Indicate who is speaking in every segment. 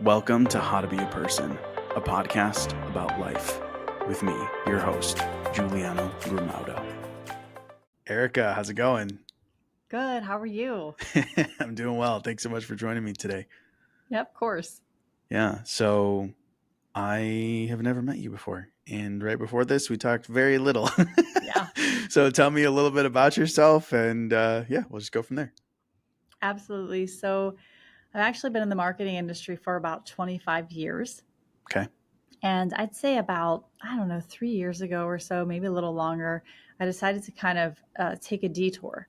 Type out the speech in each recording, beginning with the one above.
Speaker 1: Welcome to How to Be a Person, a podcast about life with me, your host, Giuliano Grumaudo. Erica, how's it going?
Speaker 2: Good. How are you?
Speaker 1: I'm doing well. Thanks so much for joining me today.
Speaker 2: Yep, of course.
Speaker 1: Yeah, so I have never met you before. And right before this, we talked very little.
Speaker 2: Yeah,
Speaker 1: So tell me a little bit about yourself and we'll just go from there.
Speaker 2: absolutely. So I've actually been in the marketing industry for about 25 years.
Speaker 1: Okay.
Speaker 2: And I'd say about, 3 years ago or so, maybe a little longer, I decided to kind of take a detour.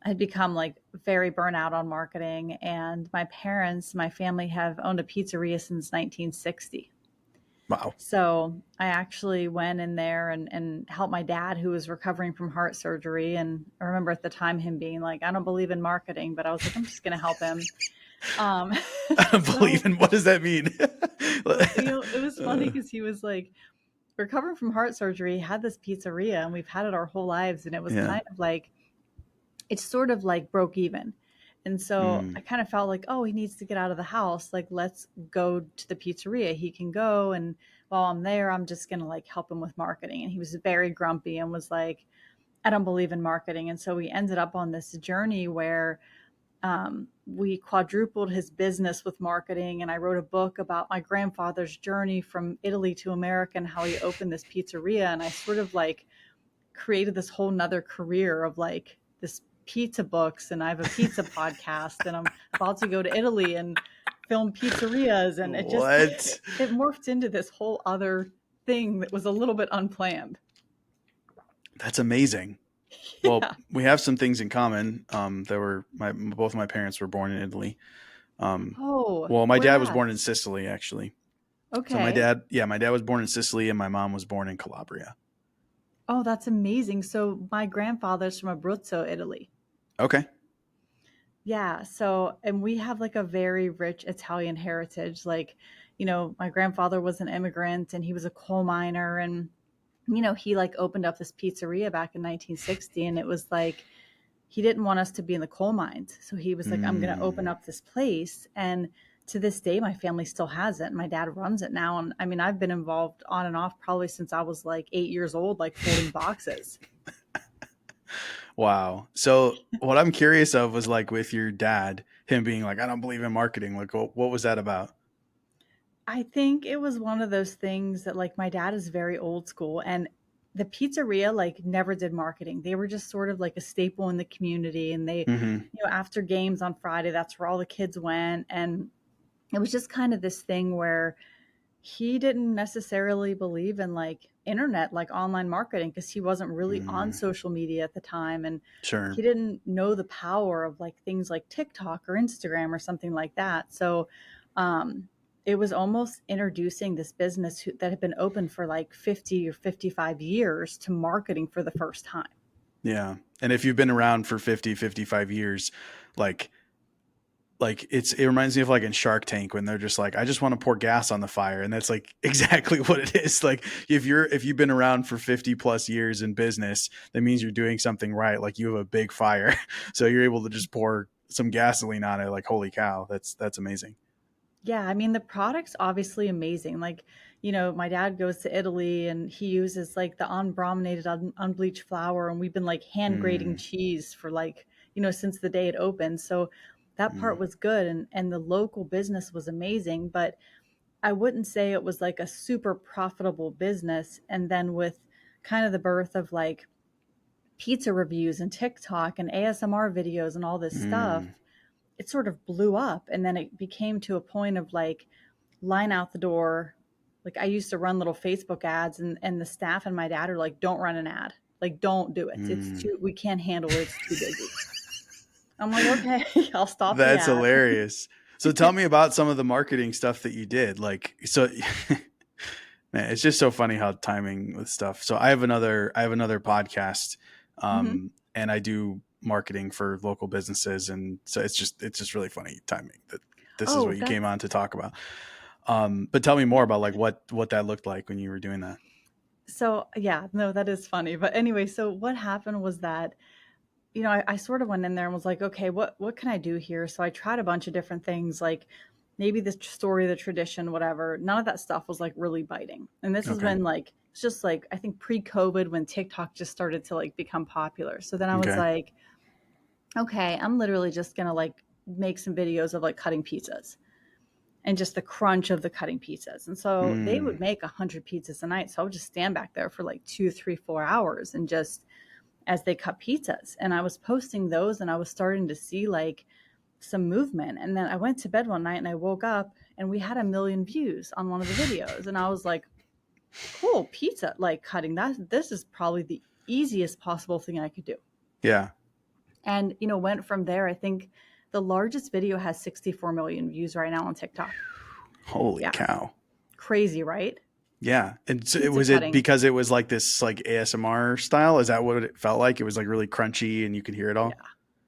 Speaker 2: I'd become like very burnt out on marketing. And my family have owned a pizzeria since 1960.
Speaker 1: Wow.
Speaker 2: So I actually went in there and helped my dad, who was recovering from heart surgery. And I remember at the time him being like, I don't believe in marketing, but I was like, I'm just going to help him. Um,
Speaker 1: I don't believe
Speaker 2: so,
Speaker 1: in, what does that mean?
Speaker 2: it was funny because he was like recovering from heart surgery, had this pizzeria, and we've had it our whole lives. And it was
Speaker 1: Yeah.
Speaker 2: kind of like, it's sort of like broke even. And so I kind of felt like, oh, he needs to get out of the house. Like, let's go to the pizzeria. He can go. And while I'm there, I'm just going to like help him with marketing. And he was very grumpy and was like, I don't believe in marketing. And so we ended up on this journey where we quadrupled his business with marketing. And I wrote a book about my grandfather's journey from Italy to America and how he opened this pizzeria. And I sort of like created this whole nother career of like this pizza books, and I have a pizza podcast, and I'm about to go to Italy and film pizzerias, and it just
Speaker 1: What?
Speaker 2: it morphed into this whole other thing that was a little bit unplanned.
Speaker 1: That's amazing. Well,
Speaker 2: Yeah.
Speaker 1: we have some things in common. Both of my parents were born in Italy.
Speaker 2: Oh,
Speaker 1: My
Speaker 2: where
Speaker 1: dad was
Speaker 2: at?
Speaker 1: born in Sicily, actually. So
Speaker 2: Okay.
Speaker 1: my dad was born in Sicily, and my mom was born in Calabria.
Speaker 2: Oh, that's amazing. So my grandfather's from Abruzzo, Italy.
Speaker 1: Okay.
Speaker 2: Yeah. So, and we have like a very rich Italian heritage. Like, my grandfather was an immigrant and he was a coal miner, and he like opened up this pizzeria back in 1960, and it was like he didn't want us to be in the coal mines. So he was like, I'm going to open
Speaker 1: Mm.
Speaker 2: up this place. And to this day, my family still has it. My dad runs it now. And I mean, I've been involved on and off probably since I was like 8 years old, like folding boxes.
Speaker 1: Wow. So what I'm curious of was like with your dad, him being like, I don't believe in marketing. Like, what was that about?
Speaker 2: I think it was one of those things that like my dad is very old school, and the pizzeria like never did marketing. They were just sort of like a staple in the community, and they,
Speaker 1: Mm-hmm.
Speaker 2: after games on Friday, that's where all the kids went. And it was just kind of this thing where he didn't necessarily believe in like internet, like online marketing, because he wasn't really on
Speaker 1: Mm.
Speaker 2: social media at the time. And
Speaker 1: Sure.
Speaker 2: he didn't know the power of like things like TikTok or Instagram or something like that. So um, it was almost introducing this business that had been open for like 50 or 55 years to marketing for the first time.
Speaker 1: Yeah. And if you've been around for 50, 55 years, like it reminds me of like in Shark Tank when they're just like, I just want to pour gas on the fire. And that's like exactly what it is. Like if you've been around for 50 plus years in business, that means you're doing something right. Like you have a big fire. So you're able to just pour some gasoline on it. Like, holy cow, that's amazing.
Speaker 2: Yeah, I mean, the product's obviously amazing. Like, my dad goes to Italy and he uses like the unbrominated, unbleached flour, and we've been like hand grating
Speaker 1: Mm,
Speaker 2: cheese for like, since the day it opened. So that part
Speaker 1: mm,
Speaker 2: was good, and the local business was amazing, but I wouldn't say it was like a super profitable business. And then with kind of the birth of like pizza reviews and TikTok and ASMR videos and all this stuff,
Speaker 1: mm.
Speaker 2: it sort of blew up. And then it became to a point of like line out the door. Like I used to run little Facebook ads, and the staff and my dad are like, don't run an ad. Like, don't do it.
Speaker 1: Mm.
Speaker 2: We can't handle it. It's too busy. I'm like, okay, I'll stop the
Speaker 1: That's
Speaker 2: ad.
Speaker 1: hilarious. So tell me about some of the marketing stuff that you did. Like, so man, it's just so funny how timing with stuff. So I have another podcast,
Speaker 2: Hmm.
Speaker 1: and I do marketing for local businesses, and so it's just really funny timing that this is
Speaker 2: Oh,
Speaker 1: what you came
Speaker 2: that's
Speaker 1: on to talk about. But tell me more about like what that looked like when you were doing that.
Speaker 2: so, yeah, no, that is funny. But anyway, so what happened was that, I sort of went in there and was like, okay, what can I do here? So I tried a bunch of different things. Like maybe the story, the tradition, whatever. None of that stuff was like really biting. And this is
Speaker 1: Okay.
Speaker 2: when like it's just like I think pre-COVID when TikTok just started to like become popular. So then I was
Speaker 1: Okay.
Speaker 2: like, okay, I'm literally just gonna like make some videos of like cutting pizzas and just the crunch of the cutting pizzas. And so they would
Speaker 1: Mm.
Speaker 2: make 100 pizzas a night. So I would just stand back there for like 2, 3, 4 hours and just as they cut pizzas. And I was posting those and I was starting to see like some movement. And then I went to bed one night and I woke up and we had 1 million views on one of the videos. And I was like, cool, pizza, like cutting that. This is probably the easiest possible thing I could do.
Speaker 1: Yeah.
Speaker 2: And, you know, went from there. I think the largest video has 64 million views right now on TikTok.
Speaker 1: Holy
Speaker 2: Yeah.
Speaker 1: cow.
Speaker 2: Crazy, right?
Speaker 1: Yeah. And so
Speaker 2: Pizza
Speaker 1: was it
Speaker 2: cutting.
Speaker 1: because it was like this like ASMR style? Is that what it felt like? It was like really crunchy and you could hear it
Speaker 2: Yeah.
Speaker 1: all?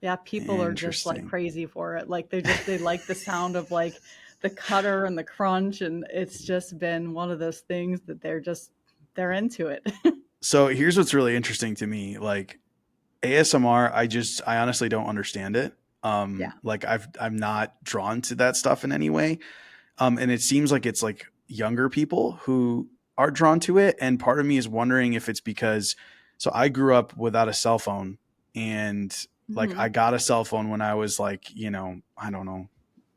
Speaker 2: Yeah. People are just like
Speaker 1: Interesting.
Speaker 2: crazy for it. Like they like the sound of like the cutter and the crunch. And it's just been one of those things that they're into it.
Speaker 1: So here's what's really interesting to me. Like ASMR, I honestly don't understand it.
Speaker 2: Yeah.
Speaker 1: Like I'm not drawn to that stuff in any way. And it seems like it's like younger people who are drawn to it. And part of me is wondering if it's because, so I grew up without a cell phone and like
Speaker 2: Hmm.
Speaker 1: I got a cell phone when I was like, I don't know,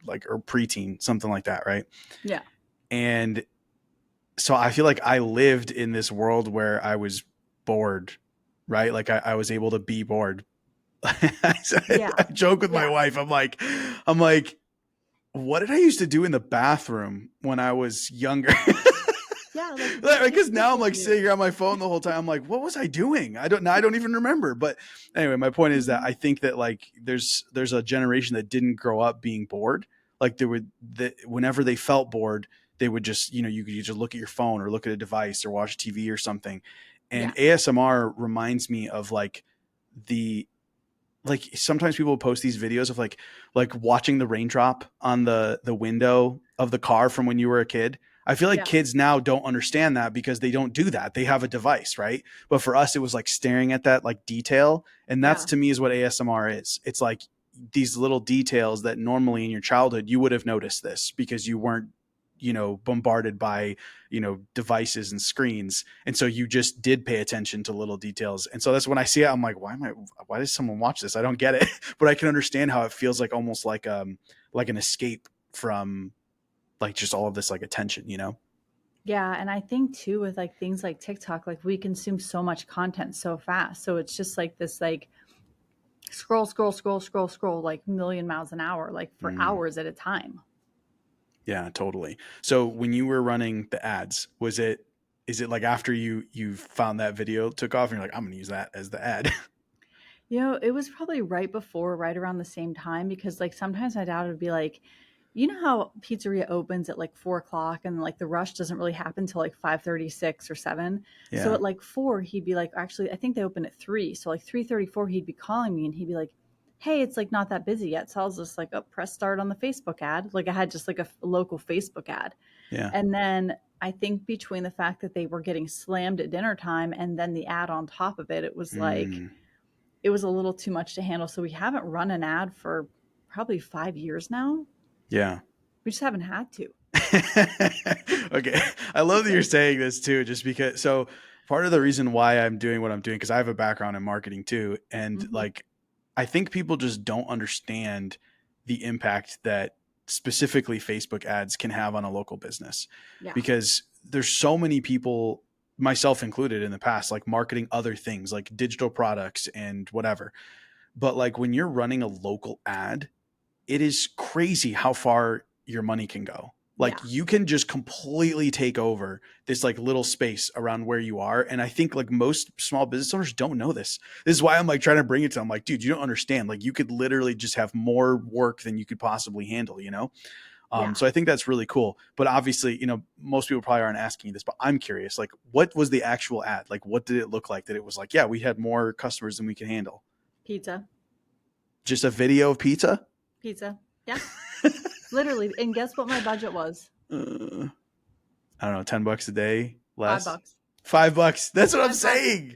Speaker 1: like or preteen, something like that. Right.
Speaker 2: Yeah.
Speaker 1: And so I feel like I lived in this world where I was bored, right? Like I was able to be bored.
Speaker 2: Yeah.
Speaker 1: I joke with my
Speaker 2: Yeah.
Speaker 1: wife. I'm like, what did I used to do in the bathroom when I was younger?
Speaker 2: Yeah. Like, what did
Speaker 1: Because now I'm
Speaker 2: people
Speaker 1: like sitting
Speaker 2: do?
Speaker 1: here on my phone the whole time. I'm like, what was I doing? I don't even remember. But anyway, my point is that
Speaker 2: Hmm.
Speaker 1: I think that like there's a generation that didn't grow up being bored. Like whenever they felt bored, they would just, you could just look at your phone or look at a device or watch TV or something. And
Speaker 2: Yeah.
Speaker 1: ASMR reminds me of the like sometimes people post these videos of like watching the raindrop on the window of the car from when you were a kid. I feel like
Speaker 2: Yeah.
Speaker 1: kids now don't understand that because they don't do that. They have a device, right? But for us it was like staring at that like detail, and that's
Speaker 2: Yeah.
Speaker 1: to me is what ASMR is. It's like these little details that normally in your childhood you would have noticed this because you weren't bombarded by devices and screens, and so you just did pay attention to little details. And so that's when I see it, I'm like, why does someone watch this? I don't get it. But I can understand how it feels like almost like an escape from like just all of this like attention.
Speaker 2: Yeah. And I think too, with like things like TikTok, like we consume so much content so fast. So it's just like this, like scroll, scroll, scroll, scroll, scroll, like million miles an hour, like for
Speaker 1: Mm,
Speaker 2: hours at a time.
Speaker 1: yeah, totally. So when you were running the ads, is it like after you found that video took off and you're like, I'm gonna use that as the ad?
Speaker 2: You know, it was probably right before, right around the same time, because like sometimes my dad would be like, you know how pizzeria opens at like 4 o'clock and like the rush doesn't really happen till like 5:36 or 7. So
Speaker 1: Yeah.
Speaker 2: at like 4, he'd be like, actually, I think they open at 3. So like 3:34, he'd be calling me and he'd be like, hey, it's like not that busy yet. So I was just like, oh, press start on the Facebook ad. Like I had just like a local Facebook ad.
Speaker 1: Yeah.
Speaker 2: And then I think between the fact that they were getting slammed at dinner time and then the ad on top of it, it was like,
Speaker 1: Mm,
Speaker 2: it was a little too much to handle. So we haven't run an ad for probably 5 years now.
Speaker 1: yeah.
Speaker 2: We just haven't had to.
Speaker 1: Okay. I love that you're saying this too, just because. So, part of the reason why I'm doing what I'm doing, because I have a background in marketing too. And
Speaker 2: Hmm.
Speaker 1: like, I think people just don't understand the impact that specifically Facebook ads can have on a local business,
Speaker 2: Yeah.
Speaker 1: because there's so many people, myself included in the past, like marketing other things like digital products and whatever. But like when you're running a local ad, it is crazy how far your money can go. Like
Speaker 2: Yeah.
Speaker 1: you can just completely take over this like little space around where you are. And I think like most small business owners don't know this. This is why I'm like trying to bring it to them. Like, dude, you don't understand. Like you could literally just have more work than you could possibly handle.
Speaker 2: Yeah.
Speaker 1: So I think that's really cool. But obviously, most people probably aren't asking you this, but I'm curious, like what was the actual ad? Like what did it look like that it was like, yeah, we had more customers than we could handle?
Speaker 2: Pizza.
Speaker 1: Just a video of pizza?
Speaker 2: Pizza. Yeah. Literally. And guess what my budget was?
Speaker 1: uh, I don't know, $10 a day
Speaker 2: five
Speaker 1: less,
Speaker 2: bucks.
Speaker 1: $5. That's what I'm
Speaker 2: 5 bucks.
Speaker 1: saying.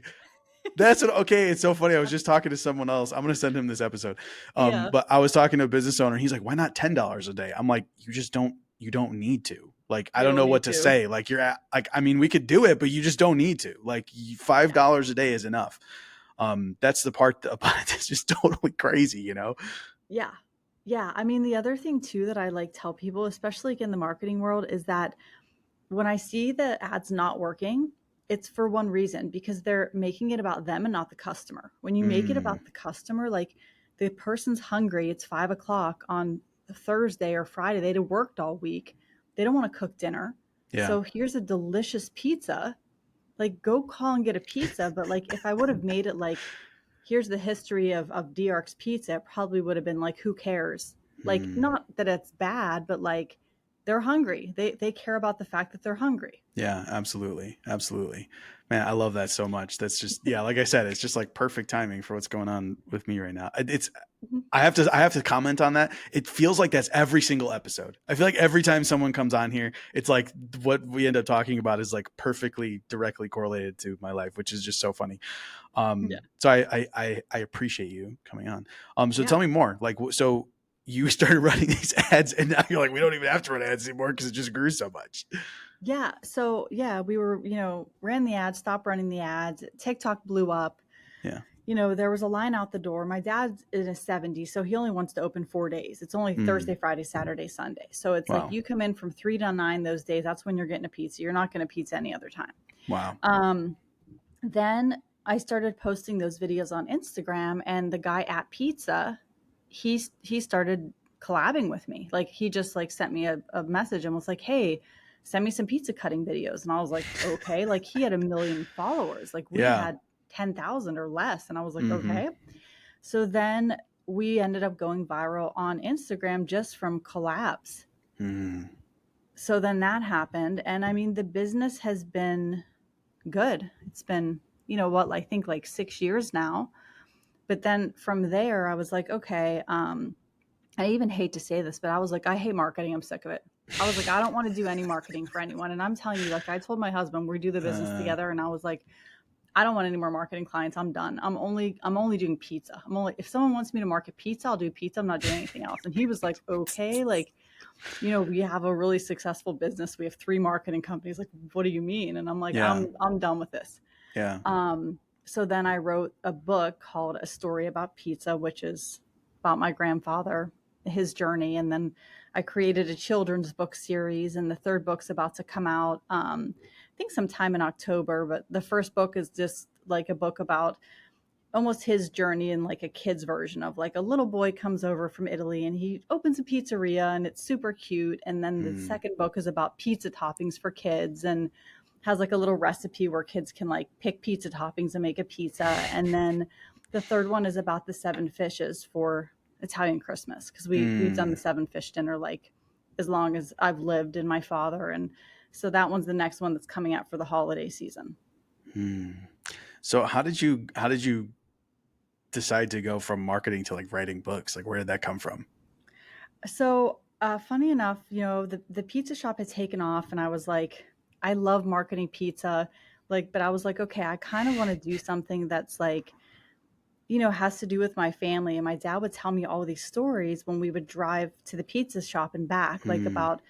Speaker 1: That's what, okay. It's so funny. I was just talking to someone else. I'm going to send him this episode.
Speaker 2: Yeah,
Speaker 1: But I was talking to a business owner. He's like, why not $10 a day? I'm like, you don't need to. Like, I
Speaker 2: you
Speaker 1: don't
Speaker 2: don't
Speaker 1: know what
Speaker 2: need
Speaker 1: to
Speaker 2: to.
Speaker 1: say. Like, you're at, like, I mean, we could do it, but you just don't need to. Like,
Speaker 2: Yeah.
Speaker 1: $5 a day is enough. That's the part about it that's just totally crazy, you know?
Speaker 2: Yeah. Yeah. I mean, the other thing too that I like tell people, especially like in the marketing world, is that when I see the ads not working, it's for one reason, because they're making it about them and not the customer. When you make it
Speaker 1: Mm,
Speaker 2: about the customer, like the person's hungry, it's 5 o'clock on Thursday or Friday, they'd have worked all week. They don't want to cook dinner.
Speaker 1: yeah.
Speaker 2: So here's a delicious pizza. Like, go call and get a pizza. But like, if I would have made it like, here's the history of DRX pizza, it probably would have been like, who cares? Like,
Speaker 1: Mm.
Speaker 2: not that it's bad, but like, they're hungry. They care about the fact that they're hungry.
Speaker 1: Yeah, absolutely. Absolutely. Man, I love that so much. That's just, yeah, like I said, it's just like perfect timing for what's going on with me right now. It's,
Speaker 2: Mhm.
Speaker 1: I have to comment on that. It feels like that's every single episode. I feel like every time someone comes on here, it's like what we end up talking about is like perfectly directly correlated to my life, which is just so funny.
Speaker 2: Yeah.
Speaker 1: So I appreciate you coming on. So
Speaker 2: Yeah.
Speaker 1: tell me more. Like, so you started running these ads, and now you're like, we don't even have to run ads anymore because it just grew so much.
Speaker 2: Yeah. So yeah, we were, ran the ads, stopped running the ads. TikTok blew up.
Speaker 1: Yeah.
Speaker 2: There was a line out the door. My dad's in his 70s, so he only wants to open 4 days. It's only
Speaker 1: Mm,
Speaker 2: Thursday, Friday, Saturday, Sunday. So it's like
Speaker 1: wow.
Speaker 2: you come in from 3 to 9 those days. That's when you're getting a pizza. You're not getting a pizza any other time.
Speaker 1: Wow.
Speaker 2: Um, then I started posting those videos on Instagram, and the guy at Pizza, he started collabing with me. Like, he just like sent me a message and was like, "Hey, send me some pizza cutting videos." And I was like, "Okay." Like, he had 1 million followers. Like, we
Speaker 1: Yeah.
Speaker 2: had 10,000 or less, and I was like,
Speaker 1: Mm-hmm.
Speaker 2: "Okay." So then we ended up going viral on Instagram just from collabs.
Speaker 1: Mm,
Speaker 2: So then that happened, and I mean, the business has been good. It's been, what, I think like 6 years now. But then from there, I was like, okay, I even hate to say this, but I was like, I hate marketing. I'm sick of it. I was like, I don't want to do any marketing for anyone. And I'm telling you, like, I told my husband we do the business
Speaker 1: uh,
Speaker 2: together, and I was like, I don't want any more marketing clients. I'm done. I'm only doing pizza. I'm only, if someone wants me to market pizza, I'll do pizza. I'm not doing anything else. And he was like, okay, like, we have a really successful business. We have 3 marketing companies. Like, what do you mean? And I'm like,
Speaker 1: yeah.
Speaker 2: I'm done with this.
Speaker 1: Yeah.
Speaker 2: So then I wrote a book called A Story About Pizza, which is about my grandfather, his journey. And then I created a children's book series, and the third book's about to come out, I think sometime in October. But the first book is just like a book about almost his journey in like a kid's version of like a little boy comes over from Italy and he opens a pizzeria, and it's super cute. And then the
Speaker 1: Mm,
Speaker 2: second book is about pizza toppings for kids, and has like a little recipe where kids can like pick pizza toppings and make a pizza. And then the third one is about the 7 fishes for Italian Christmas, because we've done the
Speaker 1: mm,
Speaker 2: 7 fish dinner like as long as I've lived, and my father. And so that one's the next one that's coming out for the holiday season.
Speaker 1: mm. So how did you decide to go from marketing to like writing books? Like, where did that come from?
Speaker 2: So, funny enough, the pizza shop had taken off, and I was like, I love marketing pizza, like, but I was like, okay, I kind of want to do something that's like, has to do with my family. And my dad would tell me all these stories when we would drive to the pizza shop and back, like
Speaker 1: Mm,
Speaker 2: about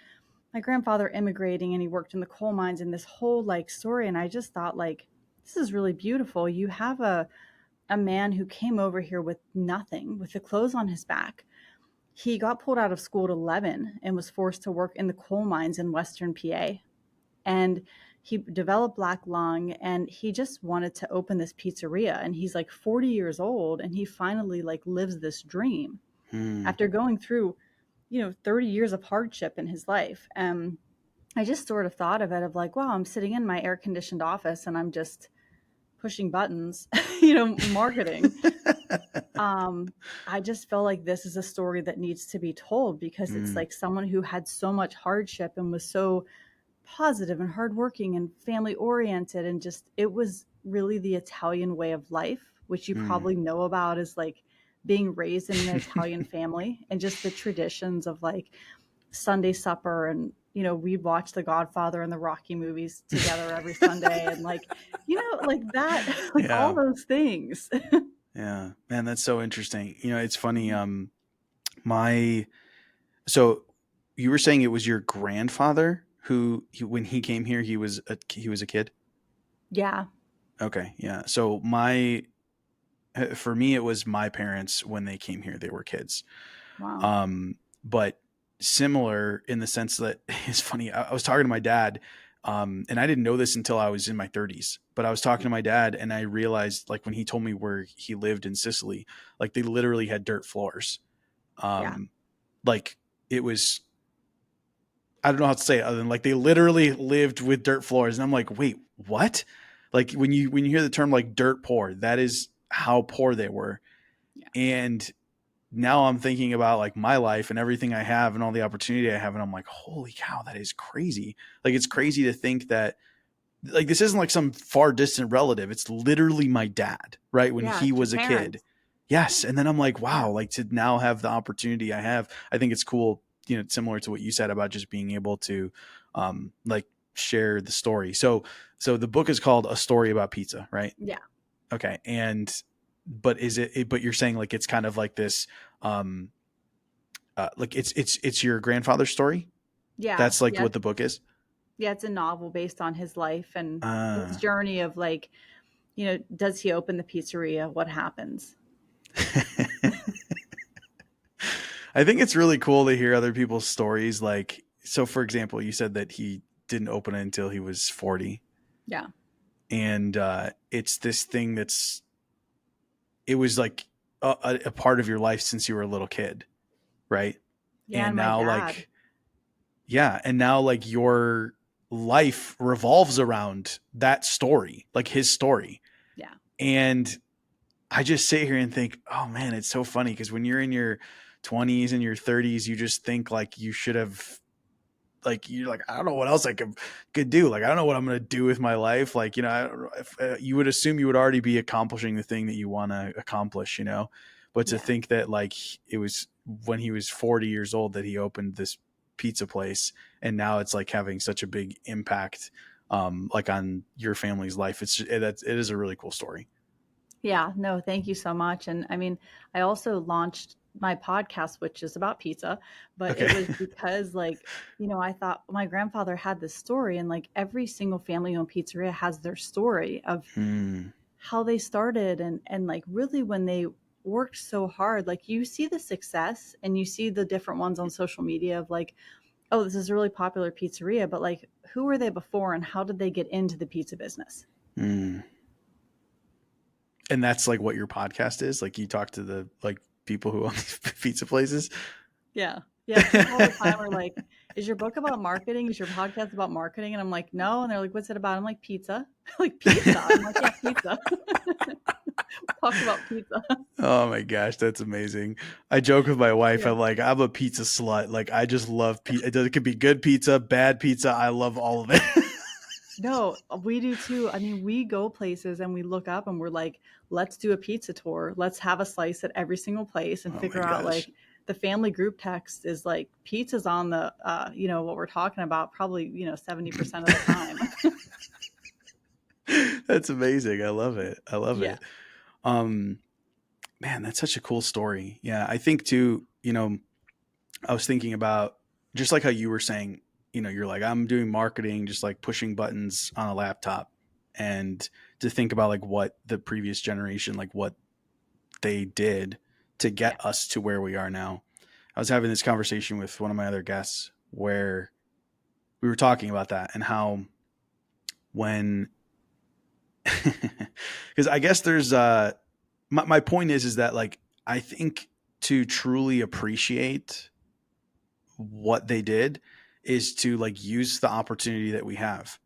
Speaker 2: my grandfather immigrating, and he worked in the coal mines, and this whole like story. And I just thought, like, this is really beautiful. You have a man who came over here with nothing, with the clothes on his back. He got pulled out of school at 11 and was forced to work in the coal mines in Western PA. And he developed black lung, and he just wanted to open this pizzeria. And he's like 40 years old, and he finally like lives this dream
Speaker 1: mm,
Speaker 2: after going through, 30 years of hardship in his life. I just sort of thought of it of like, wow, I'm sitting in my air conditioned office and I'm just pushing buttons, marketing. um I just felt like this is a story that needs to be told, because it's
Speaker 1: mm,
Speaker 2: like someone who had so much hardship and was so positive and hardworking and family oriented, and just, it was really the Italian way of life, which you
Speaker 1: mm.
Speaker 2: probably know about, is like being raised in an Italian family, and just the traditions of like Sunday supper and we'd watch The Godfather and the Rocky movies together every Sunday, and like, like that, like all
Speaker 1: Yeah.
Speaker 2: those things.
Speaker 1: Yeah. Man, that's so interesting. It's funny. My, so you were saying it was your grandfather who, when he came here, he was a kid.
Speaker 2: Yeah.
Speaker 1: Okay. Yeah. So for me, it was my parents when they came here, they were kids.
Speaker 2: Wow.
Speaker 1: But similar in the sense that it's funny. I was talking to my dad, and I didn't know this until I was in my 30s. But I was talking to my dad, and I realized, like, when he told me where he lived in Sicily, like they literally had dirt floors.
Speaker 2: Yeah.
Speaker 1: Um, like it was, I don't know how to say it other than like they literally lived with dirt floors, and I'm like, wait, what? Like when you hear the term like dirt poor, that is how poor they were.
Speaker 2: Yeah.
Speaker 1: And now I'm thinking about like my life and everything I have and all the opportunity I have. And I'm like, holy cow, that is crazy. Like, it's crazy to think that like, this isn't like some far distant relative. It's literally my dad, right? When
Speaker 2: Yeah.
Speaker 1: he
Speaker 2: It's your
Speaker 1: was a kid.
Speaker 2: parents.
Speaker 1: Yes. And then I'm like,
Speaker 2: Yeah.
Speaker 1: wow, like to now have the opportunity I have, I think it's cool, similar to what you said about just being able to, like share the story. So the book is called A Story About Pizza, right?
Speaker 2: Yeah.
Speaker 1: Okay. But but you're saying like, it's kind of like this, um, like it's your grandfather's story.
Speaker 2: Yeah.
Speaker 1: That's like
Speaker 2: Yeah.
Speaker 1: what the book is.
Speaker 2: Yeah. It's a novel based on his life and his
Speaker 1: Uh,
Speaker 2: journey of like, does he open the pizzeria? What happens?
Speaker 1: I think it's really cool to hear other people's stories. Like, so for example, you said that he didn't open it until he was 40.
Speaker 2: Yeah.
Speaker 1: And it's this thing it was like a part of your life since you were a little kid, right?
Speaker 2: Yeah.
Speaker 1: And
Speaker 2: And my
Speaker 1: now,
Speaker 2: dad.
Speaker 1: like, yeah. And now, like, your life revolves around that story, like his story.
Speaker 2: Yeah.
Speaker 1: And I just sit here and think, oh man, it's so funny because when you're in your 20s and your 30s, you just think like you should have, like, you're like, I don't know what else I could do. Like, I don't know what I'm going to do with my life. Like, I don't know if you would assume you would already be accomplishing the thing that you want to accomplish. But to
Speaker 2: Yeah.
Speaker 1: think that like it was when he was 40 years old that he opened this pizza place, and now it's like having such a big impact, like on your family's life. It is a really cool story.
Speaker 2: Yeah, no, thank you so much. And I mean, I also launched my podcast, which is about pizza, but
Speaker 1: Okay.
Speaker 2: it was because, like, I thought my grandfather had this story, and like every single family owned pizzeria has their story of
Speaker 1: Hmm.
Speaker 2: how they started and like really when they worked so hard. Like, you see the success and you see the different ones on social media of like, oh, this is a really popular pizzeria, but like, who were they before and how did they get into the pizza business?
Speaker 1: Hmm. And that's like what your podcast is. Like, you talk to the like people who own these pizza places.
Speaker 2: Yeah. Yeah. People all the time are like, is your book about marketing? Is your podcast about marketing? And I'm like, no. And they're like, what's it about? I'm like, pizza. Like, pizza. I'm like, yeah, pizza. Talk about pizza.
Speaker 1: Oh my gosh, that's amazing. I joke with my wife.
Speaker 2: Yeah.
Speaker 1: I'm like, I'm a pizza slut. Like, I just love pizza. It could be good pizza, bad pizza. I love all of it.
Speaker 2: No, we do too. I mean, we go places and we look up and we're like, let's do a pizza tour. Let's have a slice at every single place and
Speaker 1: Oh my
Speaker 2: figure out
Speaker 1: gosh.
Speaker 2: like the family group text is like pizza's on the, what we're talking about probably, 70% of the time.
Speaker 1: That's amazing. I love it. I love
Speaker 2: Yeah.
Speaker 1: it. Um, Man, that's such a cool story. Yeah, I think too, I was thinking about just like how you were saying, you're like, I'm doing marketing, just like pushing buttons on a laptop. And to think about like what the previous generation, like what they did to
Speaker 2: Yeah.
Speaker 1: get us to where we are now. I was having this conversation with one of my other guests where we were talking about that and how when, because I guess there's, my point is that like, I think to truly appreciate what they did is to like use the opportunity that we have,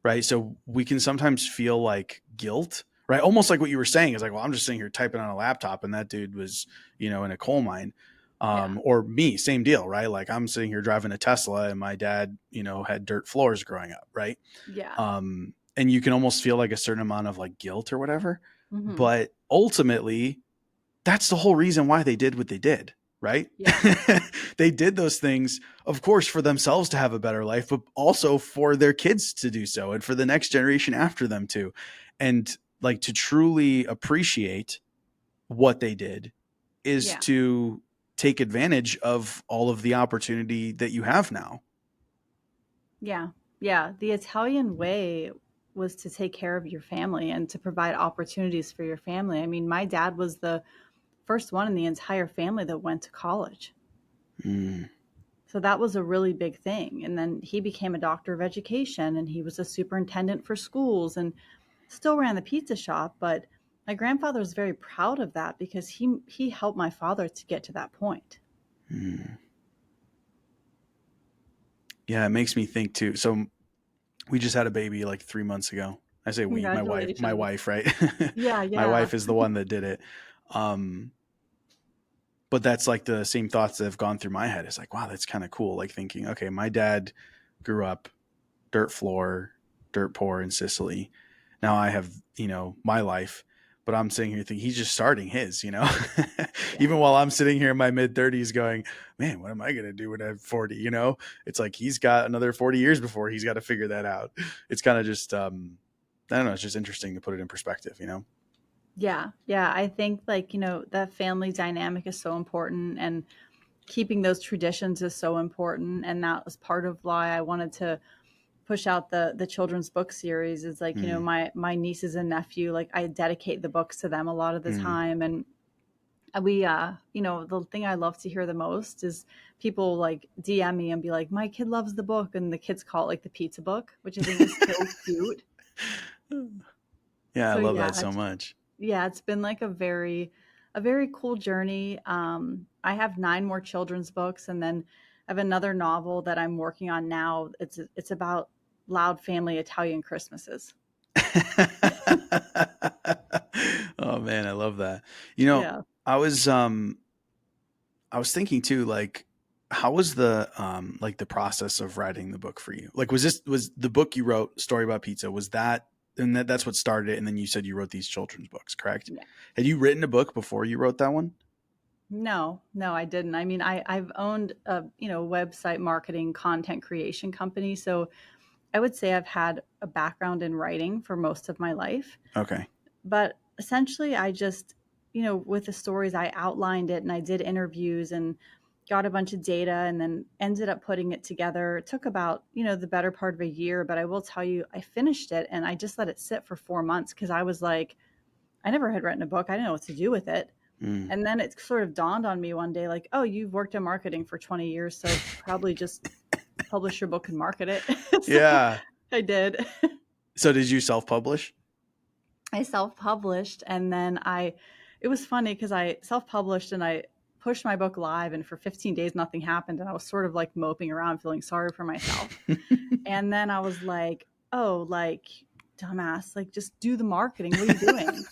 Speaker 1: right? So we can sometimes feel like guilt, right? Almost like what you were saying is like, well, I'm just sitting here typing on a laptop and that dude was, in a coal mine.
Speaker 2: Yeah.
Speaker 1: Or me, same deal, right? Like, I'm sitting here driving a Tesla and my dad, had dirt floors growing up, right?
Speaker 2: Yeah.
Speaker 1: And you can almost feel like a certain amount of like guilt or whatever.
Speaker 2: Hmm.
Speaker 1: But ultimately, that's the whole reason why they did what they did, right?
Speaker 2: Yeah.
Speaker 1: They did those things, of course, for themselves to have a better life, but also for their kids to do so and for the next generation after them too. And like to truly appreciate what they did is
Speaker 2: Yeah.
Speaker 1: to take advantage of all of the opportunity that you have now.
Speaker 2: Yeah. Yeah. The Italian way was to take care of your family and to provide opportunities for your family. I mean, my dad was the first one in the entire family that went to college.
Speaker 1: Mm.
Speaker 2: So that was a really big thing. And then he became a doctor of education and he was a superintendent for schools and still ran the pizza shop. But my grandfather was very proud of that because he helped my father to get to that point.
Speaker 1: Mm. Yeah, it makes me think too. So we just had a baby like 3 months ago. I say we, my
Speaker 2: Congratulations.
Speaker 1: wife, right?
Speaker 2: Yeah,
Speaker 1: My
Speaker 2: yeah.
Speaker 1: wife is the one that did it. Um, but that's like the same thoughts that have gone through my head. It's like, wow, that's kind of cool. Like thinking, okay, my dad grew up dirt floor, dirt poor in Sicily. Now I have, my life, but I'm sitting here thinking he's just starting his,
Speaker 2: Yeah.
Speaker 1: even while I'm sitting here in my mid 30s going, man, what am I going to do when I'm 40? It's like, he's got another 40 years before he's got to figure that out. It's kind of just, I don't know. It's just interesting to put it in perspective.
Speaker 2: Yeah. Yeah. I think like, that family dynamic is so important and keeping those traditions is so important. And that was part of why I wanted to push out the children's book series is like,
Speaker 1: Mm,
Speaker 2: my nieces and nephew, like I dedicate the books to them a lot of the
Speaker 1: mm,
Speaker 2: time. And we the thing I love to hear the most is people like DM me and be like, my kid loves the book, and the kids call it like the pizza book, which I think is so cute.
Speaker 1: yeah, I
Speaker 2: So
Speaker 1: love
Speaker 2: yeah,
Speaker 1: that so much.
Speaker 2: it's been like a very cool journey. I have 9 more children's books, and then I have another novel that I'm working on now. It's about loud family Italian Christmases.
Speaker 1: Oh man, I love that. You know,
Speaker 2: Yeah.
Speaker 1: I was um I was thinking too, like, how was the like the process of writing the book for you? Like, was the book you wrote, Story About Pizza, was that, and that's what started it, and then you said you wrote these children's books, correct?
Speaker 2: Yeah.
Speaker 1: Had you written a book before you wrote that one?
Speaker 2: No, no, I didn't. I mean, I've owned a, website marketing content creation company. So I would say I've had a background in writing for most of my life.
Speaker 1: Okay.
Speaker 2: But essentially, I just, with the stories, I outlined it and I did interviews and got a bunch of data and then ended up putting it together. It took about, the better part of a year. But I will tell you, I finished it and I just let it sit for 4 months because I was like, I never had written a book. I didn't know what to do with it.
Speaker 1: Mm.
Speaker 2: And then it sort of dawned on me one day, like, oh, you've worked in marketing for 20 years, so probably just publish your book and market it. So
Speaker 1: Yeah.
Speaker 2: I did.
Speaker 1: So did you self-publish?
Speaker 2: I self-published, and then it was funny because I self-published and I pushed my book live, and for 15 days nothing happened, and I was sort of like moping around, feeling sorry for myself. And then I was like, oh, like dumbass, like just do the marketing. What are you doing?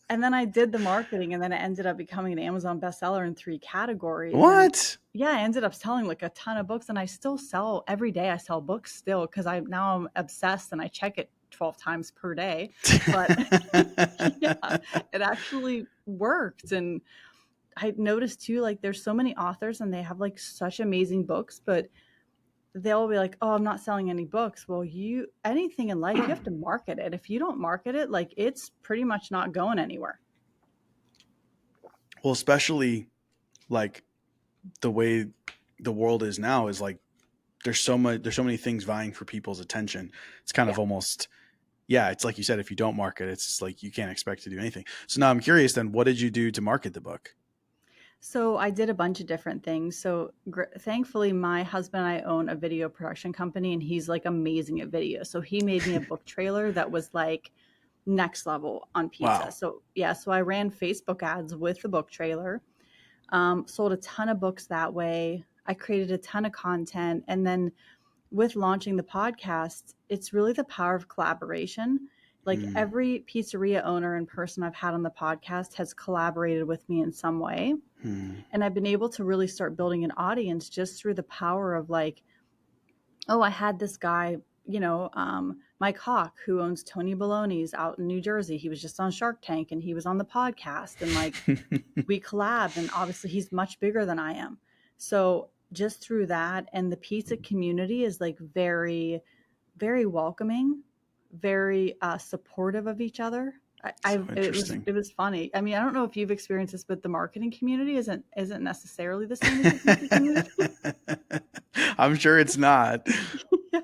Speaker 2: And then I did the marketing, and then it ended up becoming an Amazon bestseller in 3 categories. And
Speaker 1: What?
Speaker 2: yeah, I ended up selling like a ton of books, and I still sell every day. I sell books still because I'm obsessed and I check it 12 times per day. But yeah, it actually worked. And I noticed too, like there's so many authors and they have like such amazing books, but they'll be like, "Oh, I'm not selling any books." Well, anything in life, you have to market it. If you don't market it, like it's pretty much not going anywhere.
Speaker 1: Well, especially like the way the world is now is like there's so many things vying for people's attention. It's kind
Speaker 2: Yeah.
Speaker 1: of almost, yeah, it's like you said, if you don't market, it's like you can't expect to do anything. So now I'm curious then, what did you do to market the book?
Speaker 2: So I did a bunch of different things. So thankfully, my husband and I own a video production company, and he's like amazing at video. So he made me a book trailer that was like next level on pizza.
Speaker 1: Wow.
Speaker 2: So yeah, so I ran Facebook ads with the book trailer, sold a ton of books that way. I created a ton of content, and then with launching the podcast, it's really the power of collaboration. Like
Speaker 1: Mm,
Speaker 2: every pizzeria owner and person I've had on the podcast has collaborated with me in some way.
Speaker 1: mm,
Speaker 2: And I've been able to really start building an audience just through the power of like, oh, I had this guy Mike Hawk, who owns Tony Baloney's out in New Jersey, he was just on Shark Tank and he was on the podcast, and like we collabed, and obviously he's much bigger than I am. So just through that, and the pizza community is like very, very welcoming, very supportive of each other.
Speaker 1: So interesting.
Speaker 2: It was funny. I mean, I don't know if you've experienced this, but the marketing community isn't necessarily the same as the pizza community.
Speaker 1: I'm sure it's not.
Speaker 2: Yeah.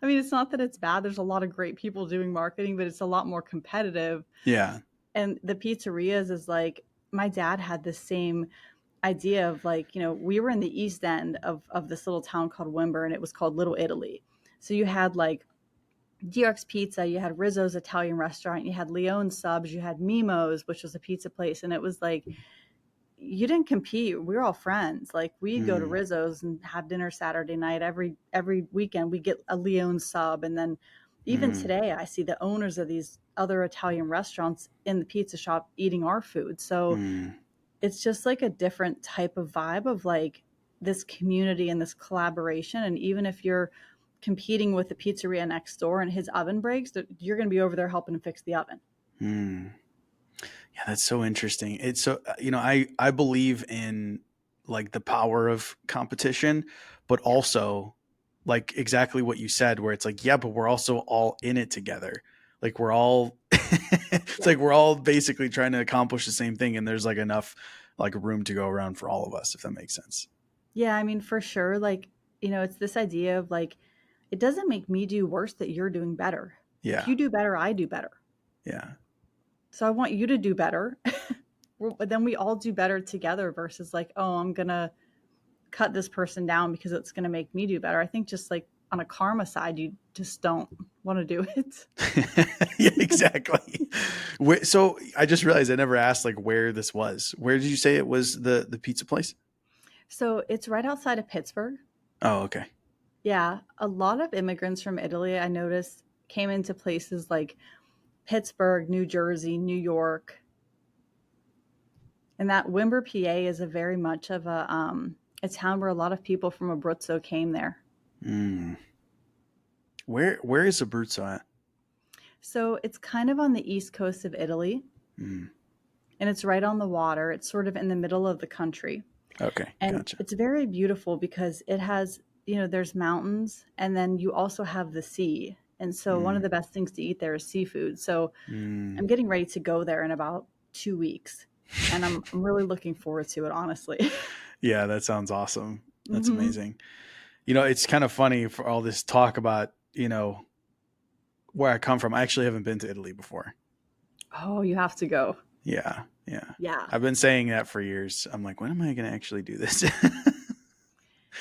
Speaker 2: I mean, it's not that it's bad. There's a lot of great people doing marketing, but it's a lot more competitive.
Speaker 1: Yeah.
Speaker 2: And the pizzerias is like, my dad had the same idea of like, we were in the East End of this little town called Wimber, and it was called Little Italy. So you had like DRX Pizza, you had Rizzo's Italian restaurant, you had Leone's Subs, you had Mimo's, which was a pizza place. And it was like, you didn't compete. We were all friends. Like we'd go to Rizzo's and have dinner Saturday night. Every weekend we get a Leone's Sub. And then even today I see the owners of these other Italian restaurants in the pizza shop eating our food. So it's just like a different type of vibe of like this community and this collaboration. And even if you're competing with the pizzeria next door and his oven breaks, you're going to be over there helping him fix the oven.
Speaker 1: Yeah, that's so interesting. It's so, I believe in like the power of competition, but also like exactly what you said, where it's like, yeah, but we're also all in it together. Like we're all, it's like we're all basically trying to accomplish the same thing. And there's like enough like room to go around for all of us, if that makes sense.
Speaker 2: Yeah, I mean, for sure. Like, it's this idea of like, it doesn't make me do worse that you're doing better.
Speaker 1: Yeah.
Speaker 2: If you do better, I do better.
Speaker 1: Yeah.
Speaker 2: So I want you to do better. But then we all do better together versus like, oh, I'm going to cut this person down because it's going to make me do better. I think just like on a karma side, you just don't want to do it.
Speaker 1: Yeah, exactly. So I just realized I never asked like where this was. Where did you say it was the pizza place?
Speaker 2: So it's right outside of Pittsburgh.
Speaker 1: Oh, okay.
Speaker 2: Yeah. A lot of immigrants from Italy, I noticed, came into places like Pittsburgh, New Jersey, New York. And that Wimber, PA is a very much of a town where a lot of people from Abruzzo came there.
Speaker 1: Where is Abruzzo at?
Speaker 2: So it's kind of on the east coast of Italy. And it's right on the water. It's sort of in the middle of the country.
Speaker 1: Okay,
Speaker 2: and
Speaker 1: gotcha.
Speaker 2: It's very beautiful because it has, there's mountains, and then you also have the sea. And so one of the best things to eat there is seafood. So I'm getting ready to go there in about 2 weeks. And I'm really looking forward to it, honestly.
Speaker 1: Yeah, that sounds awesome. That's amazing. It's kind of funny for all this talk about, where I come from. I actually haven't been to Italy before.
Speaker 2: Oh, you have to go.
Speaker 1: Yeah.
Speaker 2: Yeah.
Speaker 1: I've been saying that for years. I'm like, when am I going to actually do this?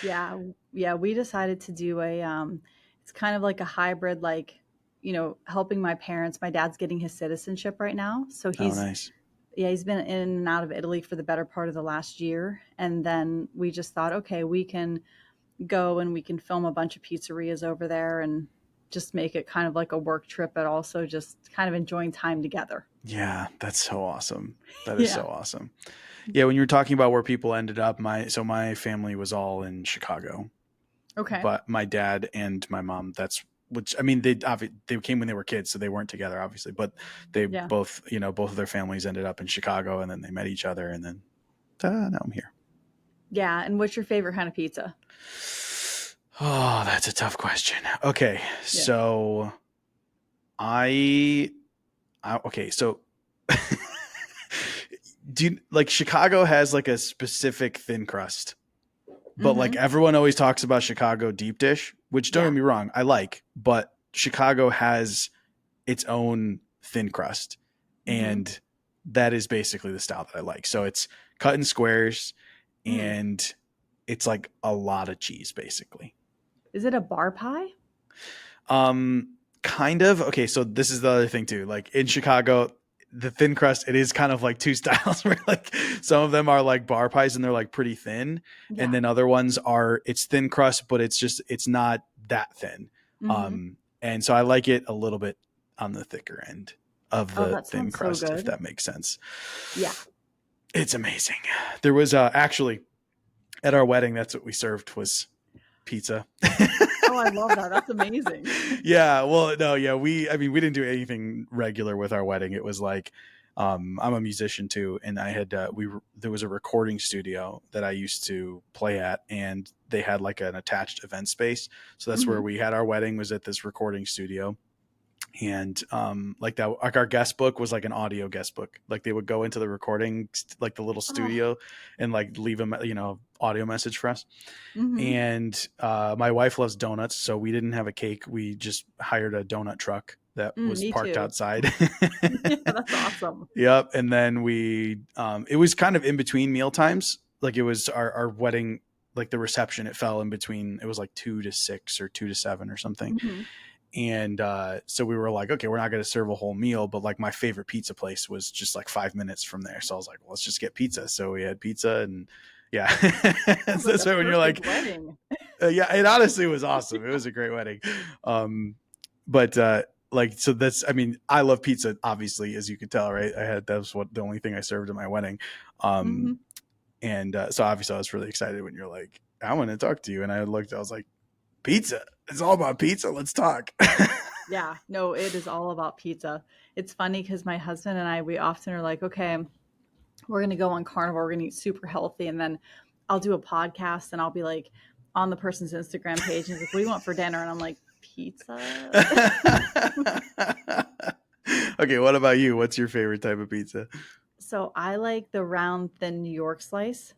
Speaker 2: Yeah. We decided to do it's kind of like a hybrid, like, helping my parents. My dad's getting his citizenship right now. So
Speaker 1: nice.
Speaker 2: Yeah, he's been in and out of Italy for the better part of the last year. And then we just thought, okay, we can go and we can film a bunch of pizzerias over there and just make it kind of like a work trip, but also just kind of enjoying time together.
Speaker 1: Yeah, that's so awesome. That is so awesome. Yeah, when you were talking about where people ended up, my family was all in Chicago.
Speaker 2: Okay.
Speaker 1: But my dad and my mom, they came when they were kids, so they weren't together, obviously. But they both, both of their families ended up in Chicago, and then they met each other, and then now I'm here.
Speaker 2: Yeah, and what's your favorite kind of pizza?
Speaker 1: Oh, that's a tough question. Okay, so so do you, like Chicago has like a specific thin crust, but like everyone always talks about Chicago deep dish, which don't get me wrong, I like, but Chicago has its own thin crust, and that is basically the style that I like. So it's cut in squares, and it's like a lot of cheese, basically.
Speaker 2: Is it a bar pie?
Speaker 1: Kind of. Okay, so this is the other thing too. Like in Chicago, the thin crust, it is kind of like two styles where like some of them are like bar pies and they're like pretty thin. Yeah. And then other ones it's thin crust, but it's not that thin. And so I like it a little bit on the thicker end of the thin crust, if that makes sense.
Speaker 2: Yeah.
Speaker 1: It's amazing. There was actually at our wedding, that's what we served was pizza.
Speaker 2: Oh, I love that. That's amazing.
Speaker 1: Yeah, well, no, yeah, I mean, we didn't do anything regular with our wedding. It was like, I'm a musician too, and I had there was a recording studio that I used to play at, and they had like an attached event space. So that's where
Speaker 2: Hmm.
Speaker 1: we had our wedding, was at this recording studio. And like that, like our guest book was like an audio guest book. Like they would go into the recording, like the little
Speaker 2: Oh.
Speaker 1: studio, and like leave a audio message for us.
Speaker 2: Hmm.
Speaker 1: And my wife loves donuts, so we didn't have a cake. We just hired a donut truck that was
Speaker 2: Me
Speaker 1: parked
Speaker 2: too.
Speaker 1: outside.
Speaker 2: Yeah, that's awesome.
Speaker 1: Yep. And then it was kind of in between meal times. Like it was our wedding, like the reception, it fell in between. It was like 2 to 6 or 2 to 7 or something.
Speaker 2: Hmm.
Speaker 1: And so we were like, okay, we're not going to serve a whole meal, but like my favorite pizza place was just like 5 minutes from there. So I was like, well, let's just get pizza. So we had pizza, and yeah.
Speaker 2: Sounds like
Speaker 1: That's
Speaker 2: a
Speaker 1: right when you're
Speaker 2: perfect
Speaker 1: like,
Speaker 2: wedding.
Speaker 1: yeah, it honestly was awesome. It was a great wedding. Um, but like, so that's, I mean, I love pizza, obviously, as you could tell, right? That was the only thing I served at my wedding. Um,
Speaker 2: Hmm.
Speaker 1: and so obviously I was really excited when you're like, I want to talk to you. And I was like, pizza. It's all about pizza. Let's talk.
Speaker 2: Yeah, no, it is all about pizza. It's funny because my husband and I, we often are like, okay, we're going to go on carnivore, we're going to eat super healthy. And then I'll do a podcast and I'll be like on the person's Instagram page and he's like, what do you want for dinner? And I'm like, pizza.
Speaker 1: Okay, what about you? What's your favorite type of pizza?
Speaker 2: So I like the round, thin New York slice.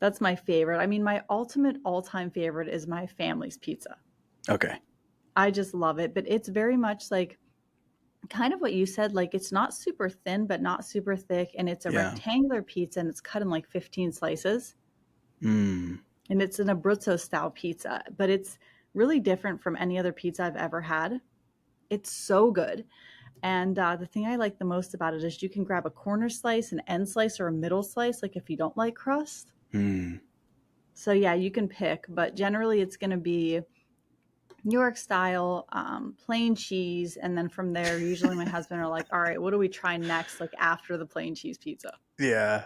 Speaker 2: That's my favorite. I mean, my ultimate all time favorite is my family's pizza.
Speaker 1: Okay.
Speaker 2: I just love it. But it's very much like kind of what you said. Like it's not super thin, but not super thick. And it's a
Speaker 1: Yeah.
Speaker 2: rectangular pizza and it's cut in like 15 slices.
Speaker 1: Mm.
Speaker 2: And it's an Abruzzo style pizza, but it's really different from any other pizza I've ever had. It's so good. And the thing I like the most about it is you can grab a corner slice, an end slice, or a middle slice, like if you don't like crust.
Speaker 1: Mm.
Speaker 2: So yeah, you can pick, but generally it's going to be New York style, plain cheese, and then from there, usually my husband are like, "All right, what do we try next?" Like after the plain cheese pizza.
Speaker 1: Yeah.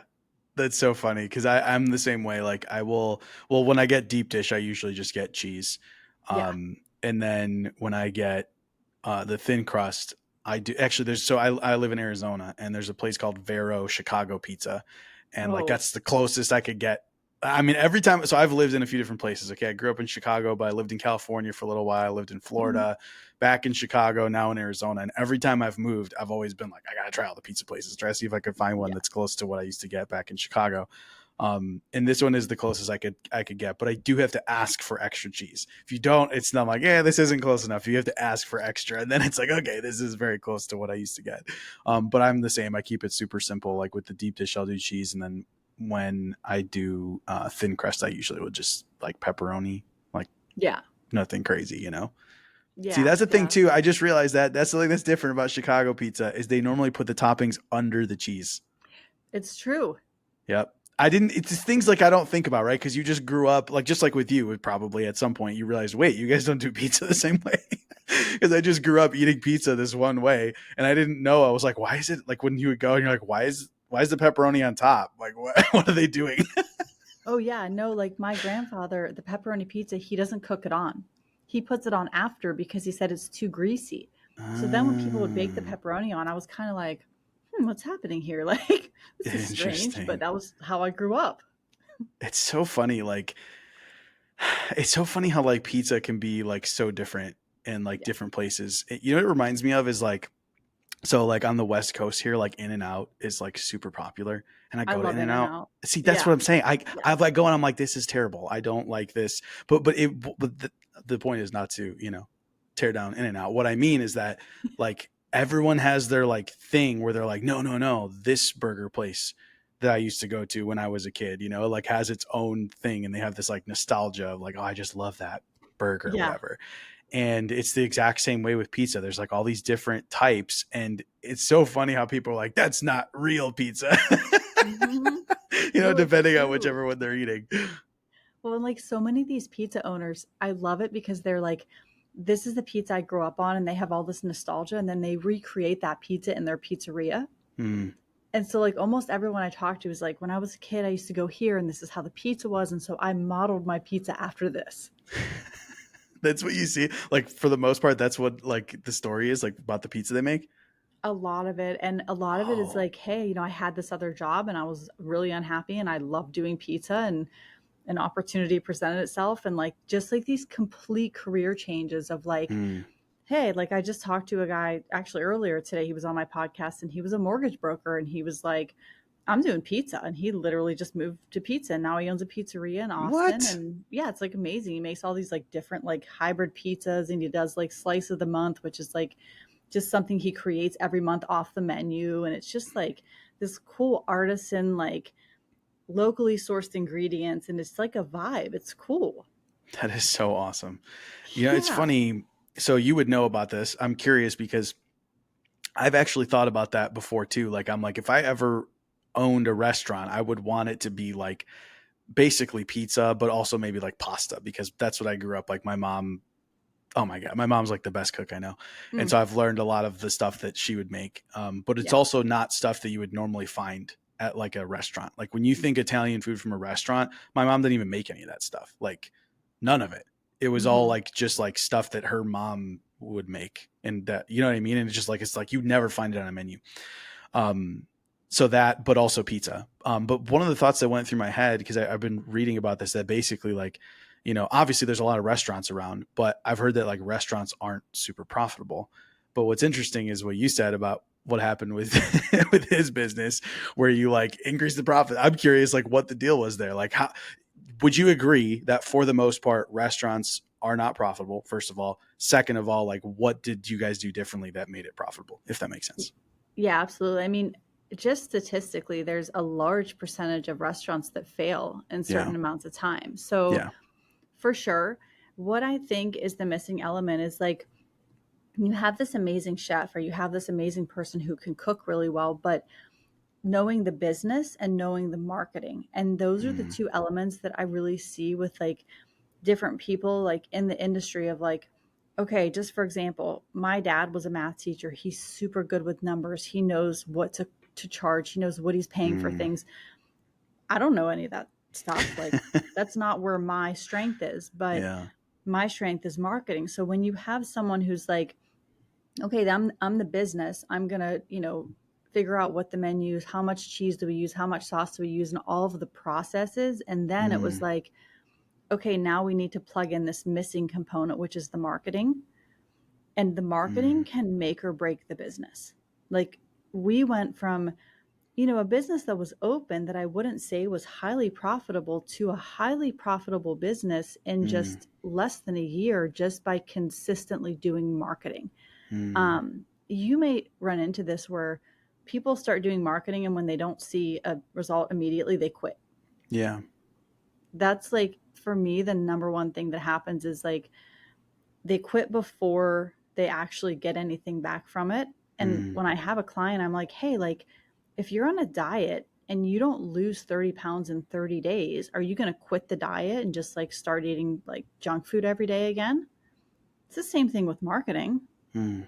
Speaker 1: That's so funny because I'm the same way. Like I will, well, when I get deep dish, I usually just get cheese.
Speaker 2: Yeah.
Speaker 1: And then when I get the thin crust, I do actually. I live in Arizona, and there's a place called Vero Chicago Pizza, and like
Speaker 2: Oh.
Speaker 1: that's the closest I could get. I mean, every time. So I've lived in a few different places. Okay, I grew up in Chicago, but I lived in California for a little while. I lived in
Speaker 2: Mhm.
Speaker 1: Florida, back in Chicago, now in Arizona. And every time I've moved, I've always been like, I gotta try all the pizza places. Try to see if I could find one
Speaker 2: Yeah.
Speaker 1: that's close to what I used to get back in Chicago. And this one is the closest I could get, but I do have to ask for extra cheese. If you don't, it's not like, yeah, this isn't close enough. You have to ask for extra, and then it's like, okay, this is very close to what I used to get. But I'm the same. I keep it super simple. Like with the deep dish, I'll do cheese, and then when I do thin crust, I usually would just like pepperoni, like
Speaker 2: Yeah.
Speaker 1: nothing crazy, See,
Speaker 2: Yeah.
Speaker 1: that's the thing
Speaker 2: Yeah.
Speaker 1: too. I just realized that's something that's different about Chicago pizza is they normally put the toppings under the cheese.
Speaker 2: It's true.
Speaker 1: Yep. I didn't. It's just things like I don't think about, right? Because you just grew up, like just like with you, probably at some point you realized, wait, you guys don't do pizza the same way. Because I just grew up eating pizza this one way, and I didn't know. I was like, why is it like when you would go and you're like, why is the pepperoni on top? Like, what are they doing?
Speaker 2: Oh yeah, no, like my grandfather, the pepperoni pizza, he doesn't cook it on. He puts it on after because he said it's too greasy. So then when people would bake the
Speaker 1: Ah,
Speaker 2: pepperoni on, I was kind of like, what's happening here? Like, this is strange, but
Speaker 1: interesting.
Speaker 2: that was how I grew up.
Speaker 1: It's so funny. Like, it's so funny how like pizza can be like so different in like
Speaker 2: Yeah.
Speaker 1: different places. You know what it reminds me of is like, so like on the West Coast here, like In and Out is like super popular, and I
Speaker 2: I
Speaker 1: go to
Speaker 2: love
Speaker 1: In
Speaker 2: In
Speaker 1: and
Speaker 2: and
Speaker 1: Out.
Speaker 2: Out.
Speaker 1: See, that's what
Speaker 2: Yeah.
Speaker 1: I'm saying. I
Speaker 2: Yeah.
Speaker 1: I've like going. I'm like, this is terrible. I don't like this. But the point is not to tear down In and Out. What I mean is that like everyone has their like thing where they're like, no, no, no, this burger place that I used to go to when I was a kid, like has its own thing, and they have this like nostalgia of like, oh, I just love that burger or
Speaker 2: Yeah.
Speaker 1: whatever. And it's the exact same way with pizza. There's like all these different types, and it's so funny how people are like, that's not real pizza.
Speaker 2: Hmm. No, it's
Speaker 1: Depending on
Speaker 2: true.
Speaker 1: whichever one they're eating.
Speaker 2: Well, and like so many of these pizza owners, I love it because they're like, this is the pizza I grew up on, and they have all this nostalgia, and then they recreate that pizza in their pizzeria.
Speaker 1: Hmm.
Speaker 2: And so, like, almost everyone I talked to is like, when I was a kid, I used to go here, and this is how the pizza was. And so I modeled my pizza after this.
Speaker 1: That's what you see. Like for the most part, that's what like the story is like about the pizza they make.
Speaker 2: A lot of it, and a lot of it is
Speaker 1: Oh.
Speaker 2: like, hey, I had this other job and I was really unhappy and I love doing pizza, and an opportunity presented itself, and like just like these complete career changes of like,
Speaker 1: Mm.
Speaker 2: hey, like I just talked to a guy actually earlier today. He was on my podcast and he was a mortgage broker, and he was like, I'm doing pizza. And he literally just moved to pizza. And now he owns a pizzeria in Austin.
Speaker 1: What?
Speaker 2: And yeah, it's like amazing. He makes all these like different like hybrid pizzas, and he does like slice of the month, which is like just something he creates every month off the menu. And it's just like this cool artisan, like locally sourced ingredients. And it's like a vibe. It's cool.
Speaker 1: That is so awesome. You know, it's
Speaker 2: Yeah.
Speaker 1: funny. So you would know about this. I'm curious because I've actually thought about that before too. Like I'm like, if I ever owned a restaurant, I would want it to be like basically pizza, but also maybe like pasta because that's what I grew up like. My mom, oh my God, my mom's like the best cook I know. And
Speaker 2: Mm,
Speaker 1: so I've learned a lot of the stuff that she would make. But it's
Speaker 2: yeah.
Speaker 1: also not stuff that you would normally find at like a restaurant. Like when you think Italian food from a restaurant, my mom didn't even make any of that stuff. Like none of it. It was all
Speaker 2: Hmm.
Speaker 1: like just like stuff that her mom would make. And that, you know what I mean? And it's like you'd never find it on a menu. Um, so that, but also pizza. But one of the thoughts that went through my head, because I've been reading about this, that basically like, you know, obviously there's a lot of restaurants around, but I've heard that like restaurants aren't super profitable. But what's interesting is what you said about what happened with with his business, where you like increase the profit. I'm curious, like what the deal was there. Like, how would you agree that for the most part, restaurants are not profitable? First of all, second of all, like what did you guys do differently that made it profitable? If that makes sense.
Speaker 2: Yeah, absolutely. I mean, just statistically, there's a large percentage of restaurants that fail in
Speaker 1: Yeah.
Speaker 2: certain amounts of time. So,
Speaker 1: Yeah.
Speaker 2: for sure, what I think is the missing element is like you have this amazing chef or you have this amazing person who can cook really well, but knowing the business and knowing the marketing. And those are the
Speaker 1: Mm.
Speaker 2: two elements that I really see with like different people like in the industry of like, okay, just for example, my dad was a math teacher. He's super good with numbers. He knows what to charge. He knows what he's paying for
Speaker 1: Mm.
Speaker 2: things. I don't know any of that stuff. Like that's not where my strength is, but
Speaker 1: Yeah.
Speaker 2: my strength is marketing. So when you have someone who's like, okay, I'm the business. I'm gonna, figure out what the menu is, how much cheese do we use, how much sauce do we use, and all of the processes. And then it was
Speaker 1: Mm.
Speaker 2: like, okay, now we need to plug in this missing component, which is the marketing. And the marketing
Speaker 1: Mm.
Speaker 2: can make or break the business. Like we went from, a business that was open that I wouldn't say was highly profitable to a highly profitable business in
Speaker 1: Mm.
Speaker 2: just less than a year just by consistently doing marketing.
Speaker 1: Mm.
Speaker 2: You may run into this where people start doing marketing and when they don't see a result immediately, they quit.
Speaker 1: Yeah.
Speaker 2: That's like for me, the number one thing that happens is like they quit before they actually get anything back from it. And
Speaker 1: Mm.
Speaker 2: when I have a client, I'm like, hey, like if you're on a diet and you don't lose 30 pounds in 30 days, are you going to quit the diet and just like start eating like junk food every day again? It's the same thing with marketing.
Speaker 1: Mm.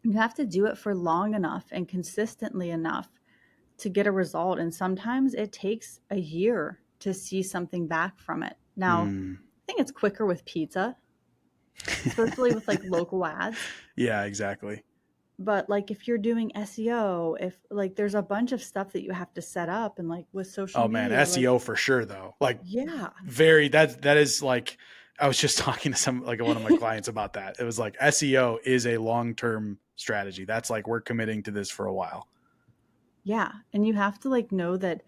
Speaker 2: You have to do it for long enough and consistently enough to get a result. And sometimes it takes a year to see something back from it. Now,
Speaker 1: Mm.
Speaker 2: I think it's quicker with pizza, especially with like local ads.
Speaker 1: Yeah, exactly.
Speaker 2: But like if you're doing SEO, if like there's a bunch of stuff that you have to set up and like with social
Speaker 1: Oh man,
Speaker 2: media, like
Speaker 1: SEO for sure though. Like
Speaker 2: yeah.
Speaker 1: very that is like I was just talking to some like one of my clients about that. It was like SEO is a long-term strategy. That's like we're committing to this for a while.
Speaker 2: Yeah. And you have to like know that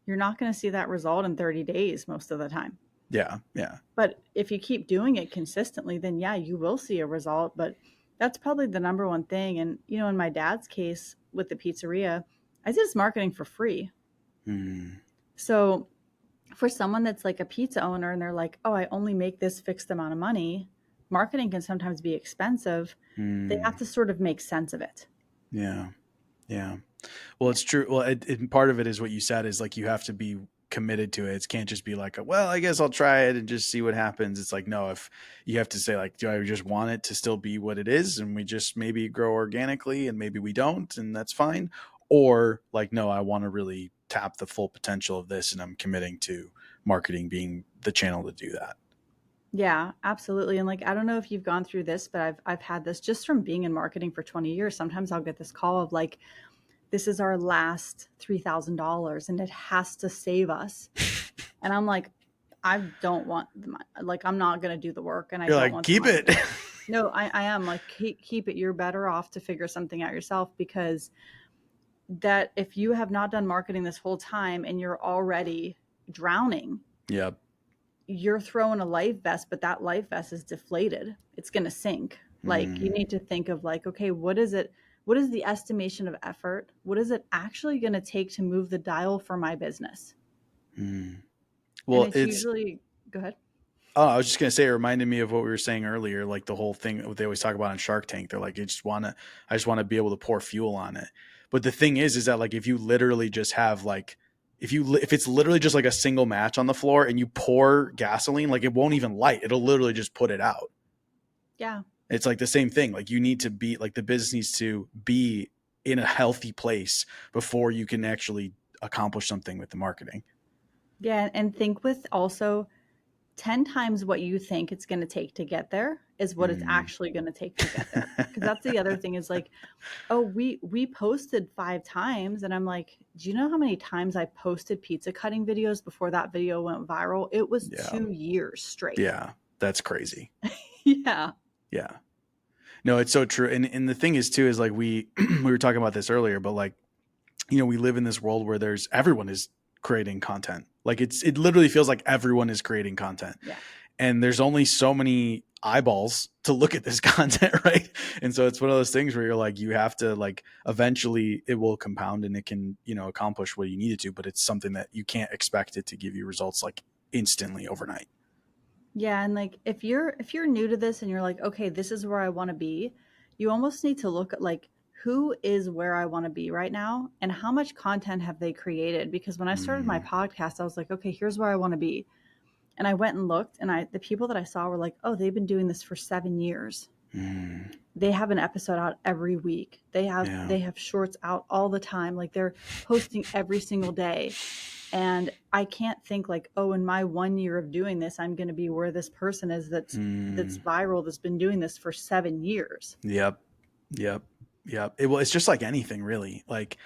Speaker 2: you're not going to see that result in 30 days most of the time.
Speaker 1: Yeah, yeah.
Speaker 2: But if you keep doing it consistently, then yeah, you will see a result. But that's probably the number one thing. And, in my dad's case with the pizzeria, I did his marketing for free.
Speaker 1: Mm.
Speaker 2: So for someone that's like a pizza owner and they're like, oh, I only make this fixed amount of money, marketing can sometimes be expensive. They have
Speaker 1: Mm.
Speaker 2: to sort of make sense of it.
Speaker 1: Yeah. Yeah. Well, it's true. Well, part of it is what you said is like you have to be committed to it. It can't just be like, well, I guess I'll try it and just see what happens. It's like, no, if you have to say like, do I just want it to still be what it is and we just maybe grow organically and maybe we don't and that's fine. Or like, no, I want to really tap the full potential of this and I'm committing to marketing being the channel to do that.
Speaker 2: Yeah, absolutely. And like, I don't know if you've gone through this, but I've had this just from being in marketing for 20 years. Sometimes I'll get this call of like, this is our last $3,000 and it has to save us. And I'm like, I don't want the money. Like, I'm not going to do the work and I
Speaker 1: You're
Speaker 2: don't
Speaker 1: like,
Speaker 2: want the
Speaker 1: keep
Speaker 2: money.
Speaker 1: it.
Speaker 2: No, I am like, keep it. You're better off to figure something out yourself, because that if you have not done marketing this whole time and you're already drowning,
Speaker 1: Yep.
Speaker 2: you're throwing a life vest, but that life vest is deflated. It's going to sink. Like, you
Speaker 1: Mm,
Speaker 2: need to think of like, okay, what is it? What is the estimation of effort? What is it actually going to take to move the dial for my business?
Speaker 1: mm.
Speaker 2: And
Speaker 1: Well,
Speaker 2: it's
Speaker 1: it's
Speaker 2: usually, go ahead.
Speaker 1: oh, I was just gonna say, it reminded me of what we were saying earlier, like the whole thing what they always talk about on Shark Tank. They're like, I just want to be able to pour fuel on it. But the thing is that like if you literally just have like, if it's literally just like a single match on the floor and you pour gasoline, like it won't even light. It'll literally just put it out.
Speaker 2: Yeah.
Speaker 1: It's like the same thing. Like you need to be like the business needs to be in a healthy place before you can actually accomplish something with the marketing.
Speaker 2: Yeah. And think with also 10 times what you think it's going to take to get there is what it's
Speaker 1: Mm.
Speaker 2: actually going to take to get there. Because that's the other thing is like, oh, we posted 5 times. And I'm like, do you know how many times I posted pizza cutting videos before that video went viral? It was
Speaker 1: Yeah.
Speaker 2: 2 years straight.
Speaker 1: Yeah. That's crazy.
Speaker 2: Yeah.
Speaker 1: Yeah. No, it's so true. And the thing is too is like we were talking about this earlier, but like, we live in this world where there's everyone is creating content. Like it literally feels like everyone is creating content.
Speaker 2: Yeah.
Speaker 1: And there's only so many eyeballs to look at this content, right? And so it's one of those things where you're like, you have to like eventually it will compound and it can, accomplish what you need it to, but it's something that you can't expect it to give you results like instantly overnight.
Speaker 2: Yeah, and like if you're new to this and you're like, okay, this is where I want to be, you almost need to look at like who is where I want to be right now and how much content have they created? Because when I started my
Speaker 1: Mm,
Speaker 2: podcast, I was like, okay, here's where I want to be. And I went and looked and the people that I saw were like, oh, they've been doing this for 7 years.
Speaker 1: mm,
Speaker 2: They have an episode out every week. They have
Speaker 1: yeah.
Speaker 2: they have shorts out all the time. Like they're posting every single day. And I can't think like, oh, in my 1 year of doing this, I'm going to be where this person is that's
Speaker 1: Mm,
Speaker 2: viral, that's been doing this for 7 years.
Speaker 1: yep. Yep. Yep. Well, it's just like anything really. Like,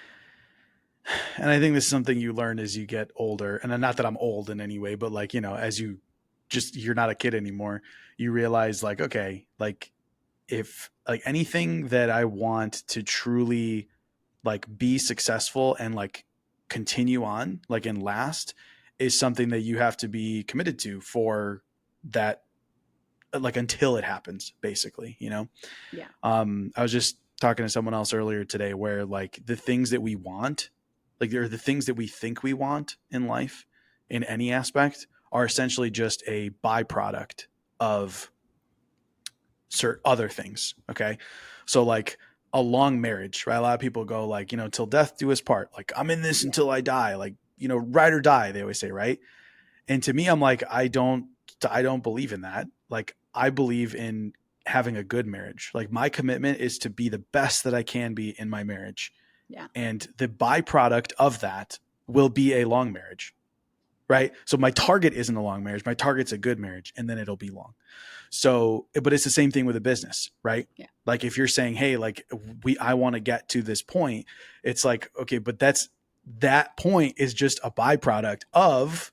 Speaker 1: and I think this is something you learn as you get older. And not that I'm old in any way, but like, as you're not a kid anymore, you realize like, okay, like if like anything that I want to truly like be successful and like continue on, like and last, is something that you have to be committed to for that, like until it happens, basically,
Speaker 2: Yeah.
Speaker 1: I was just talking to someone else earlier today where like the things that we want, like they're the things that we think we want in life in any aspect are essentially just a byproduct of certain other things. Okay. So like a long marriage, right? A lot of people go like, till death do us part. Like I'm in this
Speaker 2: Yeah.
Speaker 1: until I die, like, ride or die, they always say, right? And to me, I'm like, I don't believe in that. Like I believe in having a good marriage. Like my commitment is to be the best that I can be in my marriage.
Speaker 2: Yeah.
Speaker 1: And the byproduct of that will be a long marriage. Right. So my target isn't a long marriage. My target's a good marriage, and then it'll be long. So, but it's the same thing with a business, right?
Speaker 2: Yeah.
Speaker 1: Like if you're saying, hey, like I want to get to this point, it's like, okay, but that point is just a byproduct of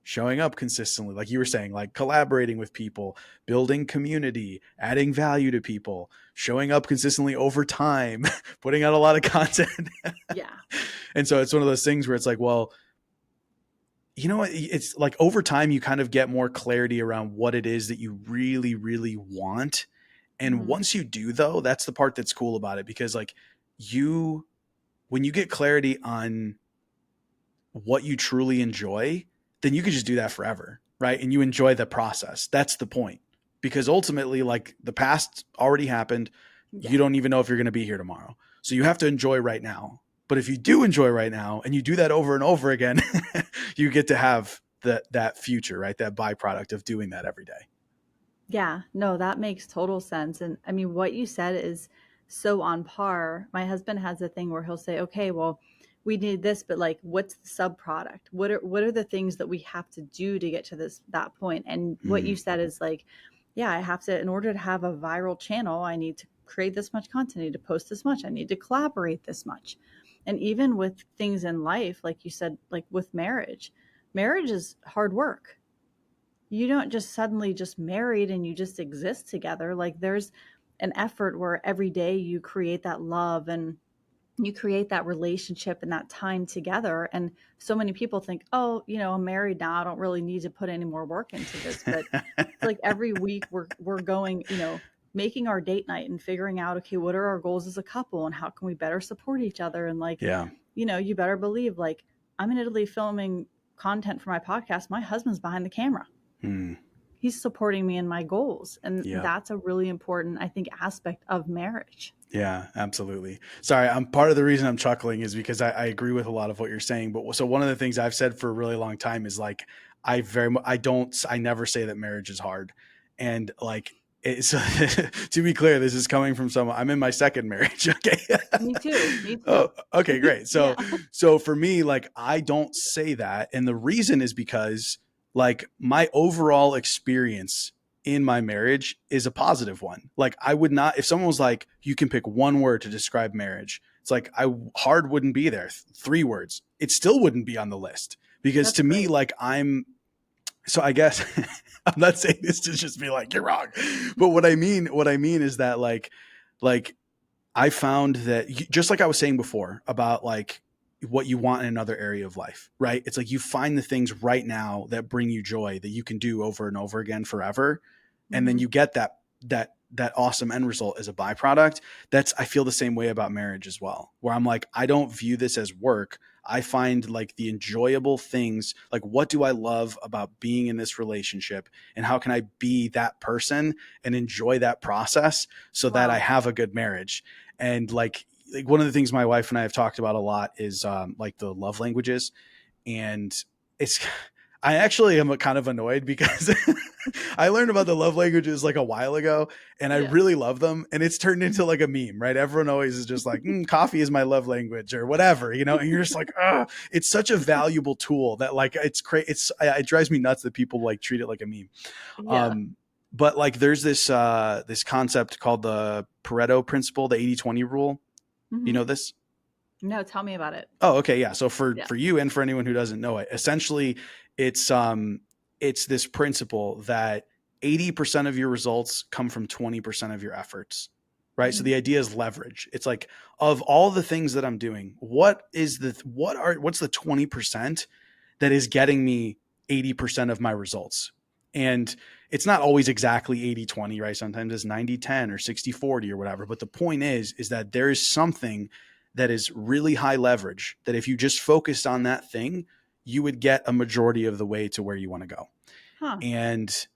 Speaker 1: showing up consistently, like you were saying, like collaborating with people, building community, adding value to people, showing up consistently over time, putting out a lot of content.
Speaker 2: Yeah.
Speaker 1: And so it's one of those things where it's like, well, you know what? It's like over time, you kind of get more clarity around what it is that you really, really want. And
Speaker 2: Hmm.
Speaker 1: once you do, though, that's the part that's cool about it because, like, when you get clarity on what you truly enjoy, then you can just do that forever, right? And you enjoy the process. That's the point. Because ultimately, like the past already happened.
Speaker 2: Yeah.
Speaker 1: You don't even know if you're going to be here tomorrow. So you have to enjoy right now. But if you do enjoy right now and you do that over and over again, you get to have that future, right? That byproduct of doing that every day.
Speaker 2: Yeah. No, that makes total sense. And I mean, what you said is so on par. My husband has a thing where he'll say, okay, well, we need this, but like, what's the sub product? What are the things that we have to do to get to that point? And what you
Speaker 1: Mm.
Speaker 2: said is like, yeah, I have to, in order to have a viral channel, I need to create this much content, I need to post this much, I need to collaborate this much. And even with things in life, like you said, like with marriage, marriage is hard work. You don't just suddenly just married and you just exist together. Like there's an effort where every day you create that love and you create that relationship and that time together. And so many people think, oh, I'm married now, I don't really need to put any more work into this. But it's like every week we're going, making our date night and figuring out, okay, what are our goals as a couple and how can we better support each other? And like,
Speaker 1: Yeah.
Speaker 2: you better believe, like, I'm in Italy filming content for my podcast, my husband's behind the camera.
Speaker 1: Mm.
Speaker 2: He's supporting me in my goals, and
Speaker 1: Yeah.
Speaker 2: that's a really important, I think, aspect of marriage.
Speaker 1: Yeah, absolutely. Sorry, I'm part of the reason I'm chuckling is because I agree with a lot of what you're saying. But so one of the things I've said for a really long time is like, I never say that marriage is hard. And like, it's, to be clear, this is coming from someone, I'm in my second marriage. Okay.
Speaker 2: Me too. Me
Speaker 1: Oh,
Speaker 2: too.
Speaker 1: okay, great. So,
Speaker 2: Yeah.
Speaker 1: so for me, like, I don't say that. And the reason is because like my overall experience in my marriage is a positive one. Like I would not, if someone was like, you can pick one word to describe marriage, it's like hard wouldn't be there. 3 words, it still wouldn't be on the list because
Speaker 2: That's
Speaker 1: to me,
Speaker 2: great.
Speaker 1: like so I guess I'm not saying this to just be like, you're wrong, but what I mean is that like I found that just like I was saying before about like what you want in another area of life, right? It's like you find the things right now that bring you joy that you can do over and over again forever. And then
Speaker 2: Mm-hmm.
Speaker 1: you get that awesome end result as a byproduct. I feel the same way about marriage as well, where I'm like, I don't view this as work. I find like the enjoyable things, like what do I love about being in this relationship and how can I be that person and enjoy that process so that I
Speaker 2: Wow.
Speaker 1: have a good marriage. And like one of the things my wife and I have talked about a lot is like the love languages. And it's, I actually am kind of annoyed because I learned about the love languages like a while ago and I
Speaker 2: Yeah.
Speaker 1: really love them. And it's turned into like a meme, right? Everyone always is just like, coffee is my love language or whatever, and you're just like, it's such a valuable tool that like, it's crazy. It drives me nuts that people like treat it like a meme.
Speaker 2: Yeah.
Speaker 1: Um, but like there's this concept called the Pareto principle, the 80-20 rule. You
Speaker 2: Mm-hmm.
Speaker 1: know this?
Speaker 2: No, tell me about it.
Speaker 1: Oh, okay, yeah. So for
Speaker 2: Yeah.
Speaker 1: for you and for anyone who doesn't know it, essentially it's this principle that 80% of your results come from 20% of your efforts. Right? So
Speaker 2: Mm-hmm.
Speaker 1: the idea is leverage. It's like of all the things that I'm doing, what's the 20% that is getting me 80% of my results? And it's not always exactly 80-20, right? Sometimes it's 90-10 or 60-40 or whatever. But the point is that there is something that is really high leverage that if you just focused on that thing, you would get a majority of the way to where you want to go.
Speaker 2: Huh.
Speaker 1: And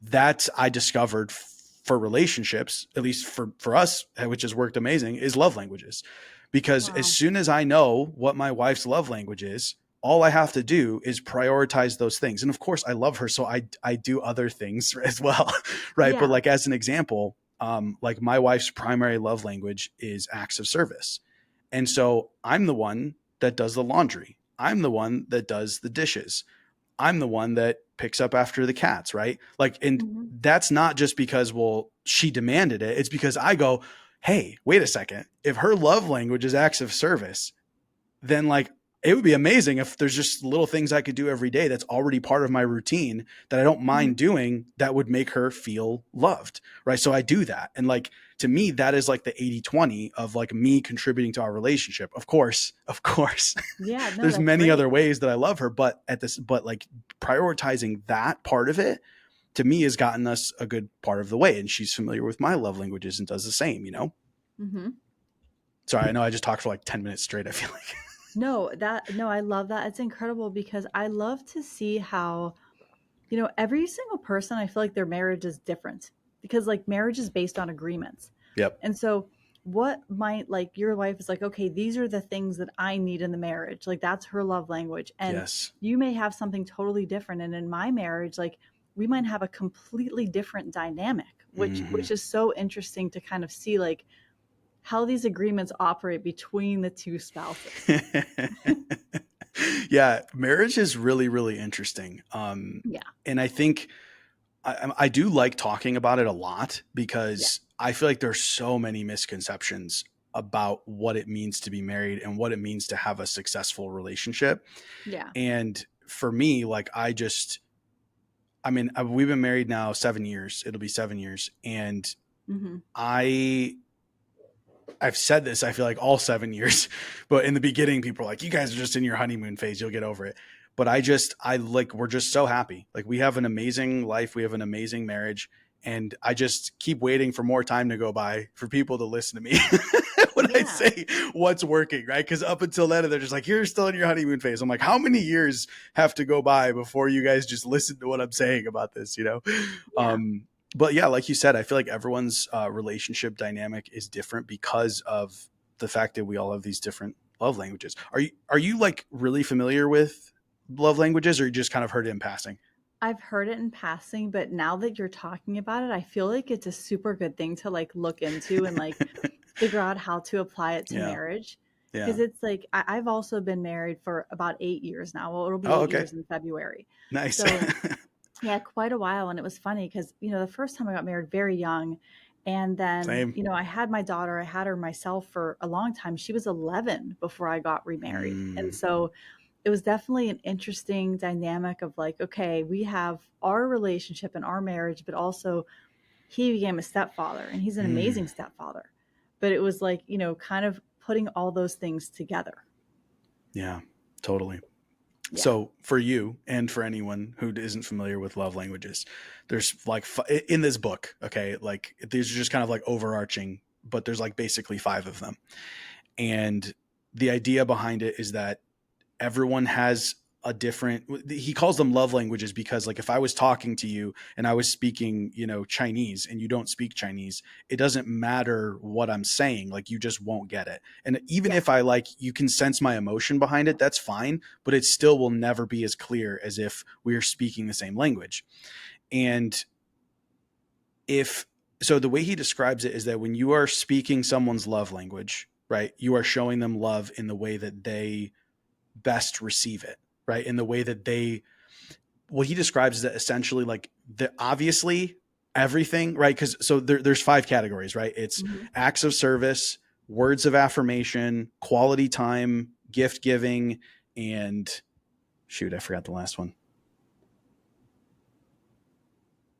Speaker 1: that I discovered for relationships, at least for us, which has worked amazing, is love languages. Because as
Speaker 2: Wow.
Speaker 1: soon as I know what my wife's love language is, all I have to do is prioritize those things. And of course, I love her, so I do other things as well, right? But
Speaker 2: Yeah.
Speaker 1: like as an example, like my wife's primary love language is acts of service, and so I'm the one that does the laundry. I'm the one that does the dishes. I'm the one that picks up after the cats, right? Like, and
Speaker 2: Mm-hmm.
Speaker 1: that's not just because, well, she demanded it. It's because I go, hey, wait a second. If her love language is acts of service, then like it would be amazing if there's just little things I could do every day that's already part of my routine that I don't
Speaker 2: Mm-hmm.
Speaker 1: mind doing that would make her feel loved. Right. So I do that. And like to me, that is like the 80-20 of like me contributing to our relationship. Of course,
Speaker 2: Yeah. No,
Speaker 1: there's
Speaker 2: that's
Speaker 1: many other
Speaker 2: great.
Speaker 1: ways that I love her, but like prioritizing that part of it to me has gotten us a good part of the way. And she's familiar with my love languages and does the same.
Speaker 2: Mm-hmm.
Speaker 1: Sorry, I know I just talked for like 10 minutes straight. I feel like.
Speaker 2: No, I love that. It's incredible because I love to see how, every single person, I feel like their marriage is different because like marriage is based on agreements.
Speaker 1: Yep.
Speaker 2: And so what might like your wife is like, okay, these are the things that I need in the marriage. Like that's her love language. And
Speaker 1: Yes.
Speaker 2: you may have something totally different. And in my marriage, like we might have a completely different dynamic, which
Speaker 1: Mm-hmm.
Speaker 2: is so interesting to kind of see like how these agreements operate between the two spouses.
Speaker 1: Yeah, marriage is really, really interesting.
Speaker 2: Yeah.
Speaker 1: And I think I do like talking about it a lot
Speaker 2: Yeah.
Speaker 1: because I feel like there's so many misconceptions about what it means to be married and what it means to have a successful relationship.
Speaker 2: Yeah.
Speaker 1: And for me, like I mean, we've been married now 7 years. It'll be 7 years, and
Speaker 2: Hmm.
Speaker 1: I I've said this, I feel like all 7 years, but in the beginning, people are like, you guys are just in your honeymoon phase. You'll get over it. But I like, we're just so happy. Like, we have an amazing life. We have an amazing marriage. And I just keep waiting for more time to go by for people to listen to me when I
Speaker 2: Yeah.
Speaker 1: say what's working, right? Because up until then, they're just like, you're still in your honeymoon phase. I'm like, how many years have to go by before you guys just listen to what I'm saying about this, you know?
Speaker 2: Yeah.
Speaker 1: Um, but yeah, like you said, I feel like everyone's relationship dynamic is different because of the fact that we all have these different love languages. Are you like really familiar with love languages, or you just kind of heard it in passing?
Speaker 2: I've heard it in passing, but now that you're talking about it, I feel like it's a super good thing to like look into and like figure out how to apply it to
Speaker 1: Yeah,
Speaker 2: marriage. Because
Speaker 1: yeah.
Speaker 2: it's like I've also been married for about 8 years now. Well, it'll be
Speaker 1: Oh,
Speaker 2: eight
Speaker 1: okay,
Speaker 2: years in February.
Speaker 1: nice.
Speaker 2: So yeah, quite a while. And it was funny because, the first time I got married very young. And then,
Speaker 1: Same.
Speaker 2: I had my daughter, I had her myself for a long time. She was 11 before I got remarried. And
Speaker 1: Mm,
Speaker 2: so it was definitely an interesting dynamic of like, okay, we have our relationship and our marriage, but also he became a stepfather and he's an
Speaker 1: mm,
Speaker 2: amazing stepfather. But it was like, kind of putting all those things together.
Speaker 1: yeah, totally.
Speaker 2: Yeah.
Speaker 1: So for you and for anyone who isn't familiar with love languages, there's like in this book, okay, like these are just kind of like overarching, but there's like basically five of them. And the idea behind it is that everyone has a different, he calls them love languages because like if I was talking to you and I was speaking, Chinese, and you don't speak Chinese, it doesn't matter what I'm saying, like you just won't get it. And even
Speaker 2: Yeah.
Speaker 1: if I like, you can sense my emotion behind it, that's fine, but it still will never be as clear as if we are speaking the same language. And if so, the way he describes it is that when you are speaking someone's love language, right, you are showing them love in the way that they best receive it, right? In the way that they, what he describes is that essentially like the obviously everything, right? Because so there's five categories, right? It's
Speaker 2: Hmm.
Speaker 1: acts of service, words of affirmation, quality time, gift giving, and shoot, I forgot the last one.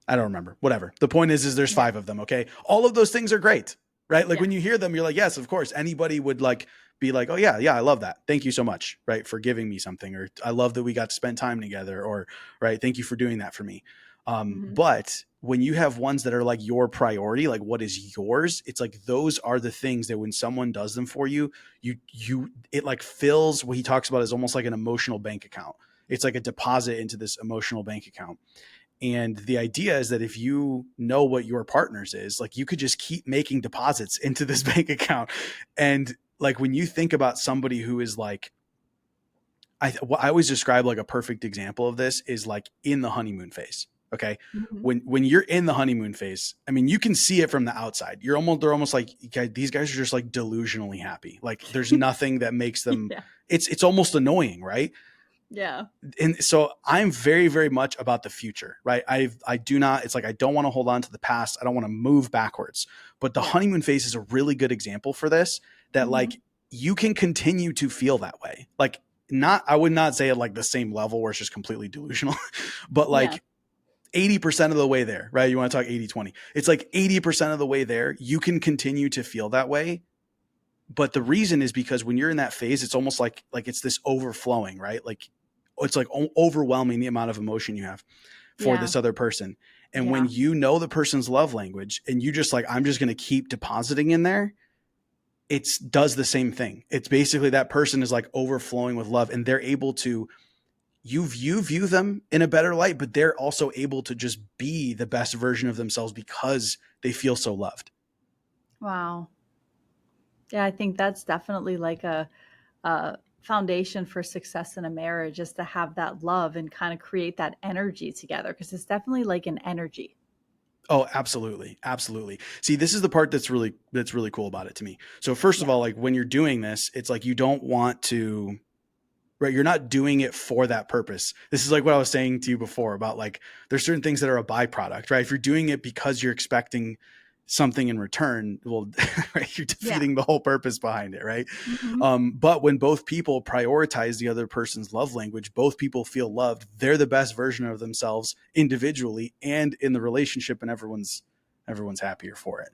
Speaker 1: I don't remember. Whatever. The point is there's
Speaker 2: Yeah.
Speaker 1: five of them. Okay. All of those things are great, right? Like
Speaker 2: Yeah.
Speaker 1: when you hear them, you're like, yes, of course. Anybody would like be like, oh yeah, yeah, I love that. Thank you so much, right, for giving me something, or I love that we got to spend time together, or right, thank you for doing that for me.
Speaker 2: Hmm.
Speaker 1: But when you have ones that are like your priority, like what is yours, it's like those are the things that when someone does them for you, it like fills, what he talks about is almost like an emotional bank account. It's like a deposit into this emotional bank account. And the idea is that if you know what your partner's is, like you could just keep making deposits into this bank account. And like when you think about somebody who is like, I always describe like a perfect example of this is like in the honeymoon phase. Okay.
Speaker 2: Hmm.
Speaker 1: When you're in the honeymoon phase, I mean, you can see it from the outside. They're almost like, these guys are just like delusionally happy. Like there's nothing that makes them,
Speaker 2: Yeah.
Speaker 1: it's almost annoying, right?
Speaker 2: Yeah.
Speaker 1: And so I'm very, very much about the future, right? I do not, it's like, I don't want to hold on to the past. I don't want to move backwards, but the
Speaker 2: Yeah.
Speaker 1: honeymoon phase is a really good example for this, that
Speaker 2: Hmm.
Speaker 1: like you can continue to feel that way. Like not, I would not say at like the same level where it's just completely delusional, but
Speaker 2: Yeah.
Speaker 1: like 80% of the way there, right? You want to talk 80/20? It's like 80% of the way there, you can continue to feel that way. But the reason is because when you're in that phase, it's almost like it's this overflowing, right? Like it's like overwhelming the amount of emotion you have for
Speaker 2: Yeah.
Speaker 1: this other person. And when
Speaker 2: Yeah.
Speaker 1: you know the person's love language and you just like, I'm just going to keep depositing in there, it's does the same thing. It's basically that person is like overflowing with love, and they're able to, you view them in a better light, but they're also able to just be the best version of themselves because they feel so loved.
Speaker 2: Wow. Yeah, I think that's definitely like a foundation for success in a marriage is to have that love and kind of create that energy together because it's definitely like an energy.
Speaker 1: Oh, absolutely. Absolutely. See, this is the part that's really cool about it to me. So first of
Speaker 2: Yeah.
Speaker 1: all, like when you're doing this, it's like you don't want to, right? You're not doing it for that purpose. This is like what I was saying to you before about like there's certain things that are a byproduct, right? If you're doing it because you're expecting something in return, well, right, you're
Speaker 2: Yeah.
Speaker 1: defeating the whole purpose behind it, right?
Speaker 2: Hmm.
Speaker 1: But when both people prioritize the other person's love language, both people feel loved. They're the best version of themselves individually and in the relationship, and everyone's happier for it.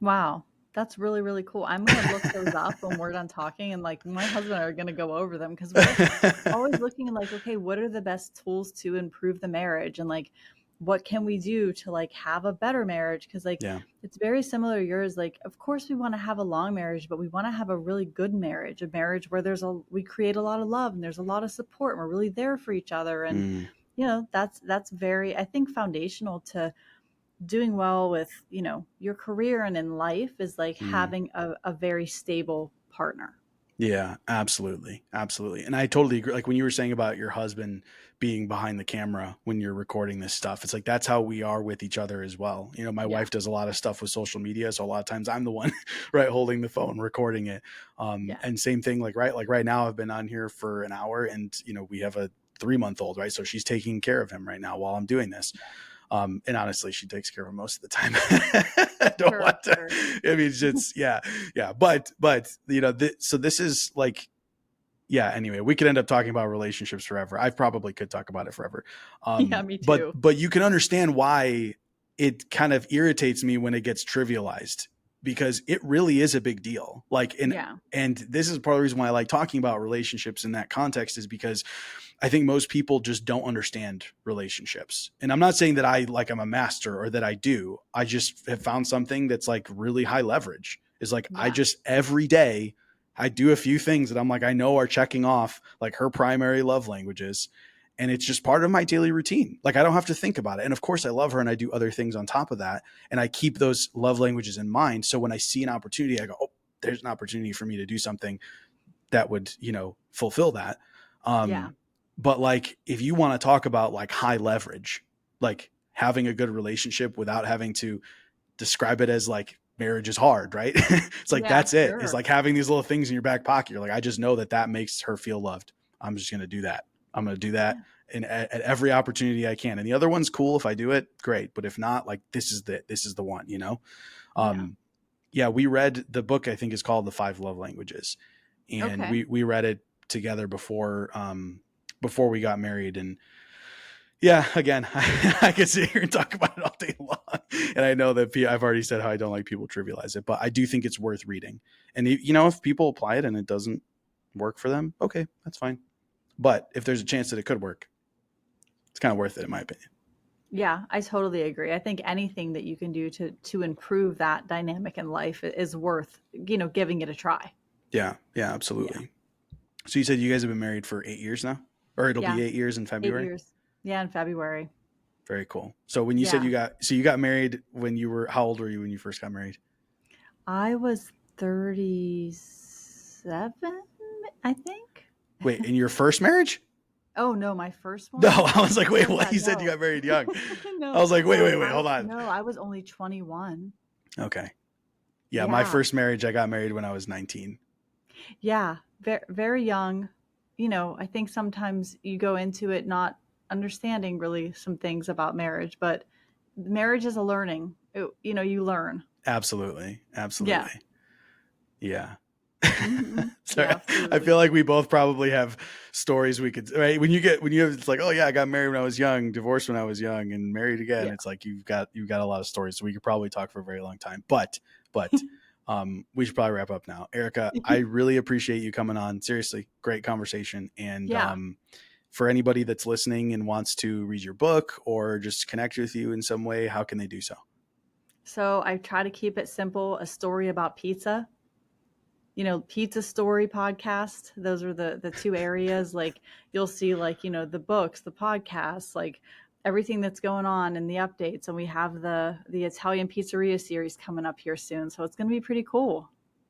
Speaker 2: Wow. That's really, really cool. I'm gonna look those up when we're done talking, and like my husband and I are gonna go over them because we're always looking like, okay, what are the best tools to improve the marriage, and like what can we do to like have a better marriage? Because like
Speaker 1: Yeah.
Speaker 2: it's very similar to yours. Like, of course we want to have a long marriage, but we want to have a really good marriage, a marriage where we create a lot of love and there's a lot of support and we're really there for each other. And
Speaker 1: Mm,
Speaker 2: that's very, I think, foundational to doing well with, your career and in life is like
Speaker 1: mm.
Speaker 2: having a very stable partner.
Speaker 1: Yeah, absolutely. Absolutely. And I totally agree. Like when you were saying about your husband being behind the camera when you're recording this stuff, it's like that's how we are with each other as well. You know, my
Speaker 2: Yeah.
Speaker 1: wife does a lot of stuff with social media. So a lot of times I'm the one, right, holding the phone, recording it.
Speaker 2: Yeah.
Speaker 1: And same thing, like right now I've been on here for an hour and, we have a 3-month old, right? So she's taking care of him right now while I'm doing this. And honestly, she takes care of him most of the time. I don't
Speaker 2: Sure,
Speaker 1: want to.
Speaker 2: sure.
Speaker 1: I mean, it's just yeah, yeah. But so this is like yeah. Anyway, we could end up talking about relationships forever. I probably could talk about it forever.
Speaker 2: Yeah, me
Speaker 1: But
Speaker 2: too.
Speaker 1: you can understand why it kind of irritates me when it gets trivialized because it really is a big deal. Like
Speaker 2: Yeah.
Speaker 1: and this is part of the reason why I like talking about relationships in that context is because I think most people just don't understand relationships. And I'm not saying that I'm a master or that I do. I just have found something that's like really high leverage. Is like I
Speaker 2: Yeah.
Speaker 1: just every day I do a few things that I'm like I know are checking off like her primary love languages and it's just part of my daily routine. Like I don't have to think about it. And of course I love her and I do other things on top of that and I keep those love languages in mind so when I see an opportunity I go, "Oh, there's an opportunity for me to do something that would, fulfill that."
Speaker 2: Yeah.
Speaker 1: Um, but like, if you want to talk about like high leverage, like having a good relationship without having to describe it as like marriage is hard, right? It's like,
Speaker 2: Yeah,
Speaker 1: that's it. It's
Speaker 2: sure.
Speaker 1: like having these little things in your back pocket. You're like, I just know that makes her feel loved. I'm just going to do that. I'm going to do that
Speaker 2: Yeah.
Speaker 1: at every opportunity I can. And the other one's cool. If I do it, great. But if not, like this is the one,
Speaker 2: Yeah.
Speaker 1: Um, yeah, we read the book, I think is called The Five Love Languages. And
Speaker 2: Okay.
Speaker 1: we read it together before we got married. And yeah, again, I could sit here and talk about it all day long. And I know that I've already said how I don't like people trivialize it, but I do think it's worth reading. And if people apply it and it doesn't work for them, okay, that's fine. But if there's a chance that it could work, it's kind of worth it in my opinion.
Speaker 2: Yeah, I totally agree. I think anything that you can do to improve that dynamic in life is worth, giving it a try.
Speaker 1: Yeah, yeah,
Speaker 2: Yeah.
Speaker 1: absolutely. So you said you guys have been married for 8 years now, or it'll
Speaker 2: Yeah.
Speaker 1: be 8 years in
Speaker 2: 8
Speaker 1: February.
Speaker 2: years. Yeah, in February.
Speaker 1: Very cool. So when you said
Speaker 2: Yeah.
Speaker 1: you got married when you were, how old were you when you first got married?
Speaker 2: I was 37, I think.
Speaker 1: Wait, in your first marriage?
Speaker 2: Oh, no, my first
Speaker 1: No,
Speaker 2: one?
Speaker 1: I was like, wait,
Speaker 2: Oh,
Speaker 1: what?
Speaker 2: yeah,
Speaker 1: You said you
Speaker 2: no.
Speaker 1: got married young. I
Speaker 2: No.
Speaker 1: was like, wait,
Speaker 2: I
Speaker 1: hold on.
Speaker 2: no, I was only 21.
Speaker 1: Okay. Yeah, my
Speaker 2: Yeah.
Speaker 1: first marriage, I got married when I was 19.
Speaker 2: Yeah, very, very young. I think sometimes you go into it not understanding really some things about marriage, but marriage is a learning. You learn.
Speaker 1: Absolutely.
Speaker 2: Yeah.
Speaker 1: Absolutely. Yeah.
Speaker 2: Hmm.
Speaker 1: Sorry.
Speaker 2: Yeah,
Speaker 1: I feel
Speaker 2: absolutely.
Speaker 1: like we both probably have stories we could, right? When you have, it's like, oh yeah, I got married when I was young, divorced when I was young and married again.
Speaker 2: Yeah.
Speaker 1: It's like, you've got a lot of stories. So we could probably talk for a very long time, but we should probably wrap up now. Erica, I really appreciate you coming on. Seriously, great conversation. And,
Speaker 2: Yeah.
Speaker 1: for anybody that's listening and wants to read your book or just connect with you in some way, how can they do so?
Speaker 2: So I try to keep it simple, a story about pizza. Pizza story podcast. Those are the two areas. Like you'll see like, the books, the podcasts, like everything that's going on and the updates. And we have the Italian pizzeria series coming up here soon. So it's going to be pretty cool.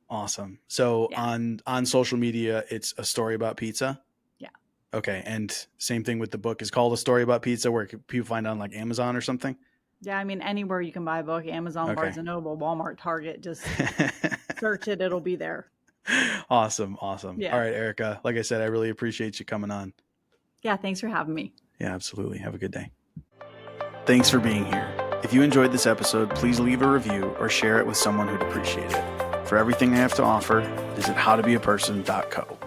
Speaker 1: Awesome. So
Speaker 2: Yeah.
Speaker 1: on social media, it's a story about pizza.
Speaker 2: Yeah.
Speaker 1: Okay. And same thing with the book is called A Story About Pizza, where people find it on like Amazon or something.
Speaker 2: Yeah, I mean, anywhere you can buy a book, Amazon,
Speaker 1: Okay.
Speaker 2: Barnes and Noble, Walmart, Target, just search it, it'll be there.
Speaker 1: Awesome. Awesome. All
Speaker 2: Yeah.
Speaker 1: right, Erica. Like I said, I really appreciate you coming on.
Speaker 2: Yeah, thanks for having me.
Speaker 1: Yeah, absolutely. Have a good day. Thanks for being here. If you enjoyed this episode, please leave a review or share it with someone who'd appreciate it. For everything I have to offer, visit howtobeaperson.co.